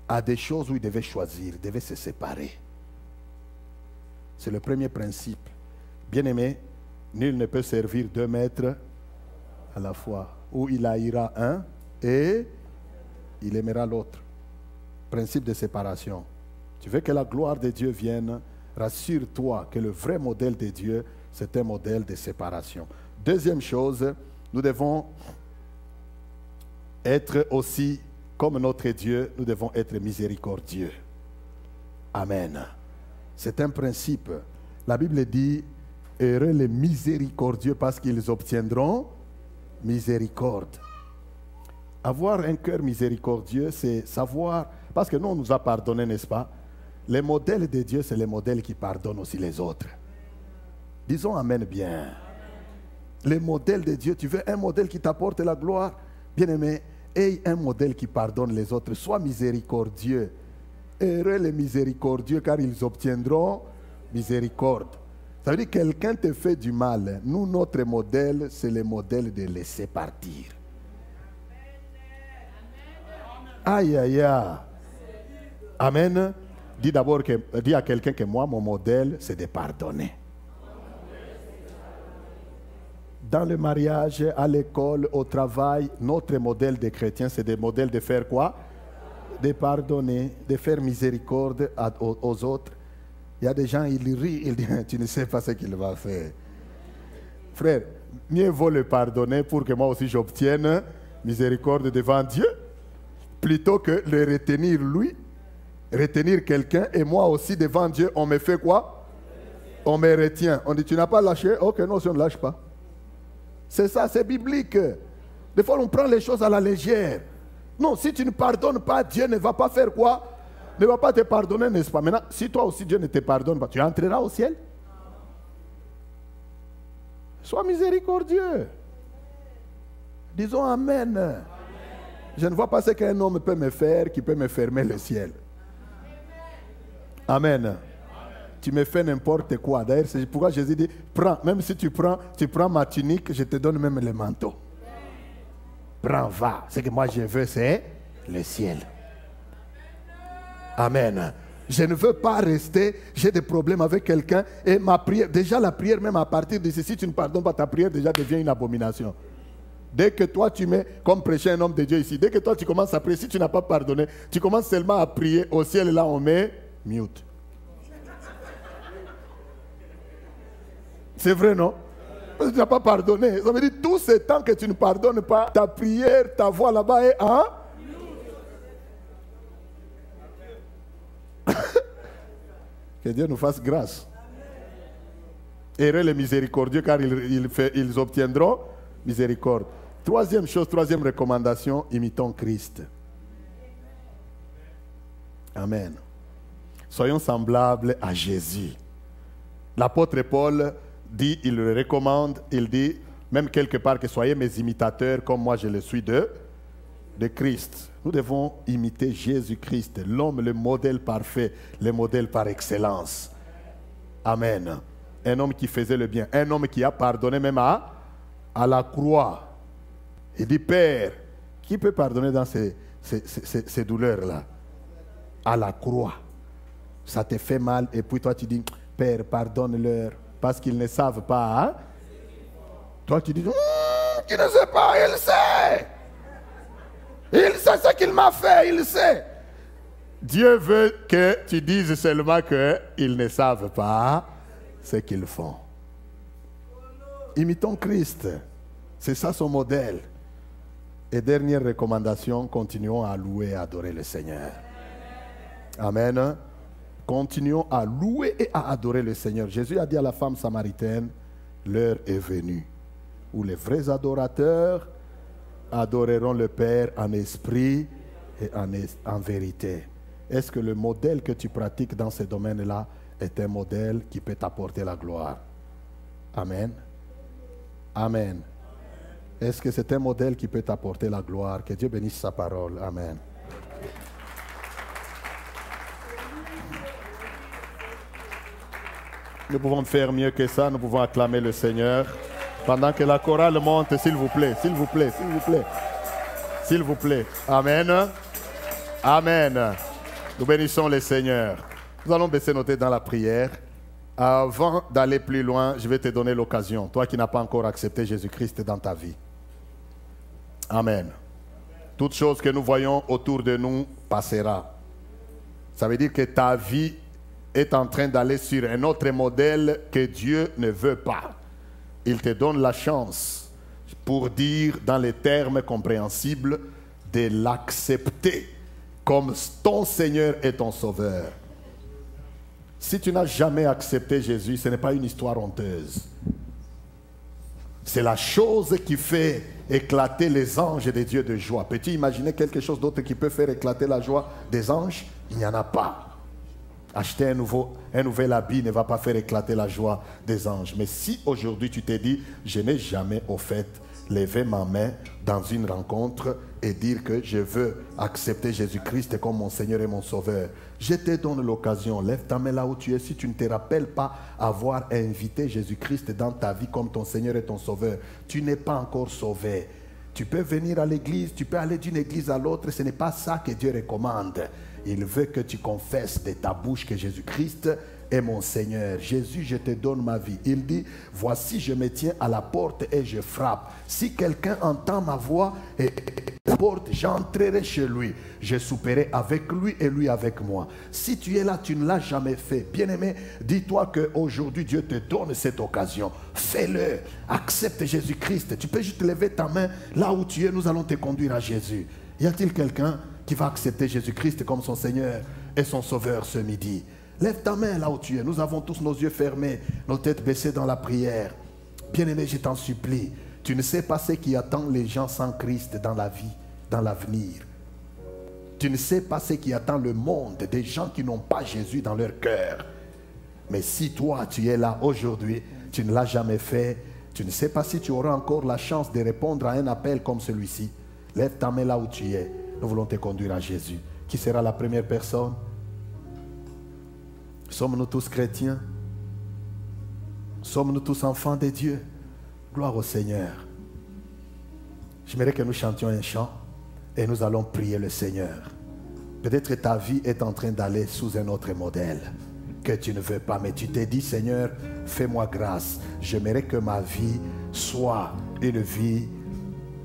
à des choses où il devait choisir, il devait se séparer. C'est le premier principe. Bien-aimé, nul ne peut servir 2 maîtres à la fois. Ou il haïra un et il aimera l'autre. Principe de séparation. Tu veux que la gloire de Dieu vienne, rassure-toi que le vrai modèle de Dieu, c'est un modèle de séparation. Deuxième chose, nous devons être aussi, comme notre Dieu, nous devons être miséricordieux. Amen. C'est un principe. La Bible dit, heureux les miséricordieux parce qu'ils obtiendront miséricorde. Avoir un cœur miséricordieux, c'est savoir, parce que nous, on nous a pardonné, n'est-ce pas? Les modèles de Dieu, c'est les modèles qui pardonnent aussi les autres. Disons amen bien. Les modèles de Dieu, tu veux un modèle qui t'apporte la gloire? Bien-aimé, aie un modèle qui pardonne les autres. Sois miséricordieux. Heureux les miséricordieux, car ils obtiendront miséricorde. Ça veut dire que quelqu'un te fait du mal. Nous, notre modèle, c'est le modèle de laisser partir. Aïe, aïe, aïe. Amen. Dis à quelqu'un que moi, mon modèle, c'est de pardonner. Dans le mariage, à l'école, au travail, notre modèle de chrétien, c'est des modèles de faire quoi? De pardonner, de faire miséricorde aux autres. Il y a des gens, ils rient, ils disent, tu ne sais pas ce qu'il va faire. Frère, mieux vaut le pardonner pour que moi aussi j'obtienne miséricorde devant Dieu, plutôt que le retenir lui, retenir quelqu'un, et moi aussi devant Dieu, on me fait quoi? On me retient. On dit, tu n'as pas lâché? Ok, non, si on ne lâche pas. C'est ça, c'est biblique. Des fois, on prend les choses à la légère. Non, si tu ne pardonnes pas, Dieu ne va pas faire quoi? Ne va pas te pardonner, n'est-ce pas? Maintenant, si toi aussi Dieu ne te pardonne pas, tu entreras au ciel? Sois miséricordieux. Disons amen. Amen. Je ne vois pas ce qu'un homme peut me faire qui peut me fermer le ciel. Amen. Amen. Tu me fais n'importe quoi. D'ailleurs, c'est pourquoi Jésus dit, prends, même si tu prends ma tunique, je te donne même le manteau. Prends, va. Ce que moi je veux, c'est le ciel. Amen. Je ne veux pas rester, j'ai des problèmes avec quelqu'un et ma prière, déjà la prière même à partir d'ici, si tu ne pardonnes pas, ta prière déjà devient une abomination. Dès que toi tu mets, comme prêcher un homme de Dieu ici, dès que toi tu commences à prier, si tu n'as pas pardonné, tu commences seulement à prier au ciel et là on met mute. C'est vrai, non? Parce que tu n'as pas pardonné. Ça veut dire tout ce temps que tu ne pardonnes pas, ta prière, ta voix là-bas est en... Que Dieu nous fasse grâce. Heureux les miséricordieux, car ils obtiendront miséricorde. Troisième chose, troisième recommandation, imitons Christ. Amen. Soyons semblables à Jésus. L'apôtre Paul dit, il le recommande, il dit, même quelque part, que soyez mes imitateurs comme moi je le suis de Christ. Nous devons imiter Jésus-Christ, l'homme, le modèle parfait, le modèle par excellence. Amen. Un homme qui faisait le bien, un homme qui a pardonné même à la croix. Il dit, Père, qui peut pardonner dans ces douleurs-là? À la croix. Ça te fait mal et puis toi tu dis, Père, pardonne-leur parce qu'ils ne savent pas. Hein? Toi tu dis, tu ne sais pas, il sait. Il sait ce qu'il m'a fait, il sait. Dieu veut que tu dises seulement qu'ils ne savent pas ce qu'ils font. Imitons Christ. C'est ça son modèle. Et dernière recommandation, continuons à louer et à adorer le Seigneur. Amen. Continuons à louer et à adorer le Seigneur. Jésus a dit à la femme samaritaine, l'heure est venue où les vrais adorateurs adoreront le Père en esprit et en vérité. Est-ce que le modèle que tu pratiques dans ce domaine-là est un modèle qui peut t'apporter la gloire? Amen. Amen. Est-ce que c'est un modèle qui peut t'apporter la gloire? Que Dieu bénisse sa parole. Amen. Nous pouvons faire mieux que ça. Nous pouvons acclamer le Seigneur. Pendant que la chorale monte, s'il vous plaît, s'il vous plaît, s'il vous plaît. S'il vous plaît. Amen. Amen. Nous bénissons le Seigneur. Nous allons baisser nos têtes dans la prière. Avant d'aller plus loin, je vais te donner l'occasion. Toi qui n'as pas encore accepté Jésus-Christ dans ta vie. Amen. Toute chose que nous voyons autour de nous passera. Ça veut dire que ta vie est en train d'aller sur un autre modèle que Dieu ne veut pas. Il te donne la chance, pour dire dans les termes compréhensibles, de l'accepter comme ton Seigneur et ton Sauveur. Si tu n'as jamais accepté Jésus, ce n'est pas une histoire honteuse. C'est la chose qui fait éclater les anges des dieux de joie. Peux-tu imaginer quelque chose d'autre qui peut faire éclater la joie des anges? Il n'y en a pas. Acheter un nouvel habit ne va pas faire éclater la joie des anges. Mais si aujourd'hui tu t'es dit, je n'ai jamais au fait levé ma main dans une rencontre et dire que je veux accepter Jésus-Christ comme mon Seigneur et mon Sauveur, je te donne l'occasion. Lève ta main là où tu es. Si tu ne te rappelles pas avoir invité Jésus-Christ dans ta vie comme ton Seigneur et ton Sauveur, tu n'es pas encore sauvé. Tu peux venir à l'église, tu peux aller d'une église à l'autre. Ce n'est pas ça que Dieu recommande. Il veut que tu confesses de ta bouche que Jésus-Christ est mon Seigneur. Jésus, je te donne ma vie. Il dit, voici, je me tiens à la porte et je frappe. Si quelqu'un entend ma voix et la porte, j'entrerai chez lui. Je souperai avec lui et lui avec moi. Si tu es là, tu ne l'as jamais fait. Bien-aimé, dis-toi qu'aujourd'hui, Dieu te donne cette occasion. Fais-le. Accepte Jésus-Christ. Tu peux juste lever ta main là où tu es. Nous allons te conduire à Jésus. Y a-t-il quelqu'un qui va accepter Jésus-Christ comme son Seigneur et son Sauveur ce midi? Lève ta main là où tu es. Nous avons tous nos yeux fermés, nos têtes baissées dans la prière. Bien-aimé, je t'en supplie. Tu ne sais pas ce qui attend les gens sans Christ dans la vie, dans l'avenir. Tu ne sais pas ce qui attend le monde, des gens qui n'ont pas Jésus dans leur cœur. Mais si toi, tu es là aujourd'hui, tu ne l'as jamais fait, tu ne sais pas si tu auras encore la chance de répondre à un appel comme celui-ci. Lève ta main là où tu es. Nous voulons te conduire à Jésus. Qui sera la première personne? Sommes-nous tous chrétiens? Sommes-nous tous enfants de Dieu? Gloire au Seigneur. J'aimerais que nous chantions un chant et nous allons prier le Seigneur. Peut-être que ta vie est en train d'aller sous un autre modèle que tu ne veux pas, mais tu t'es dit, Seigneur, fais-moi grâce. J'aimerais que ma vie soit une vie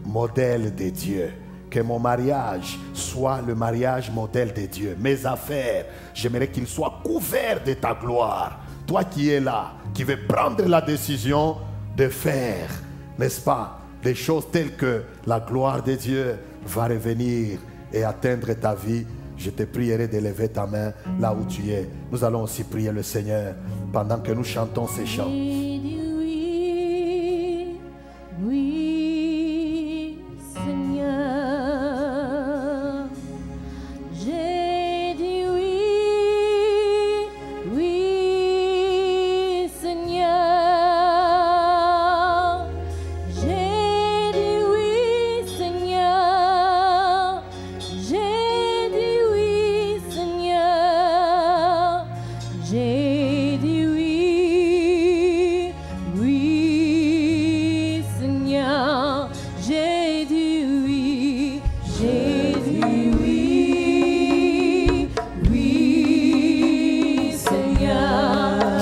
modèle de Dieu. Que mon mariage soit le mariage modèle de Dieu. Mes affaires, j'aimerais qu'ils soient couverts de ta gloire. Toi qui es là, qui veux prendre la décision de faire, n'est-ce pas, des choses telles que la gloire de Dieu va revenir et atteindre ta vie. Je te prierai de lever ta main là où tu es. Nous allons aussi prier le Seigneur pendant que nous chantons ces chants.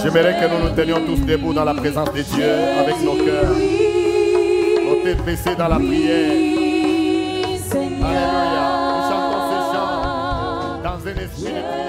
J'aimerais que nous nous tenions tous debout dans la présence de Dieu avec nos cœurs, nos têtes baissées dans la prière. Alléluia. Nous chantons ces chants dans un esprit de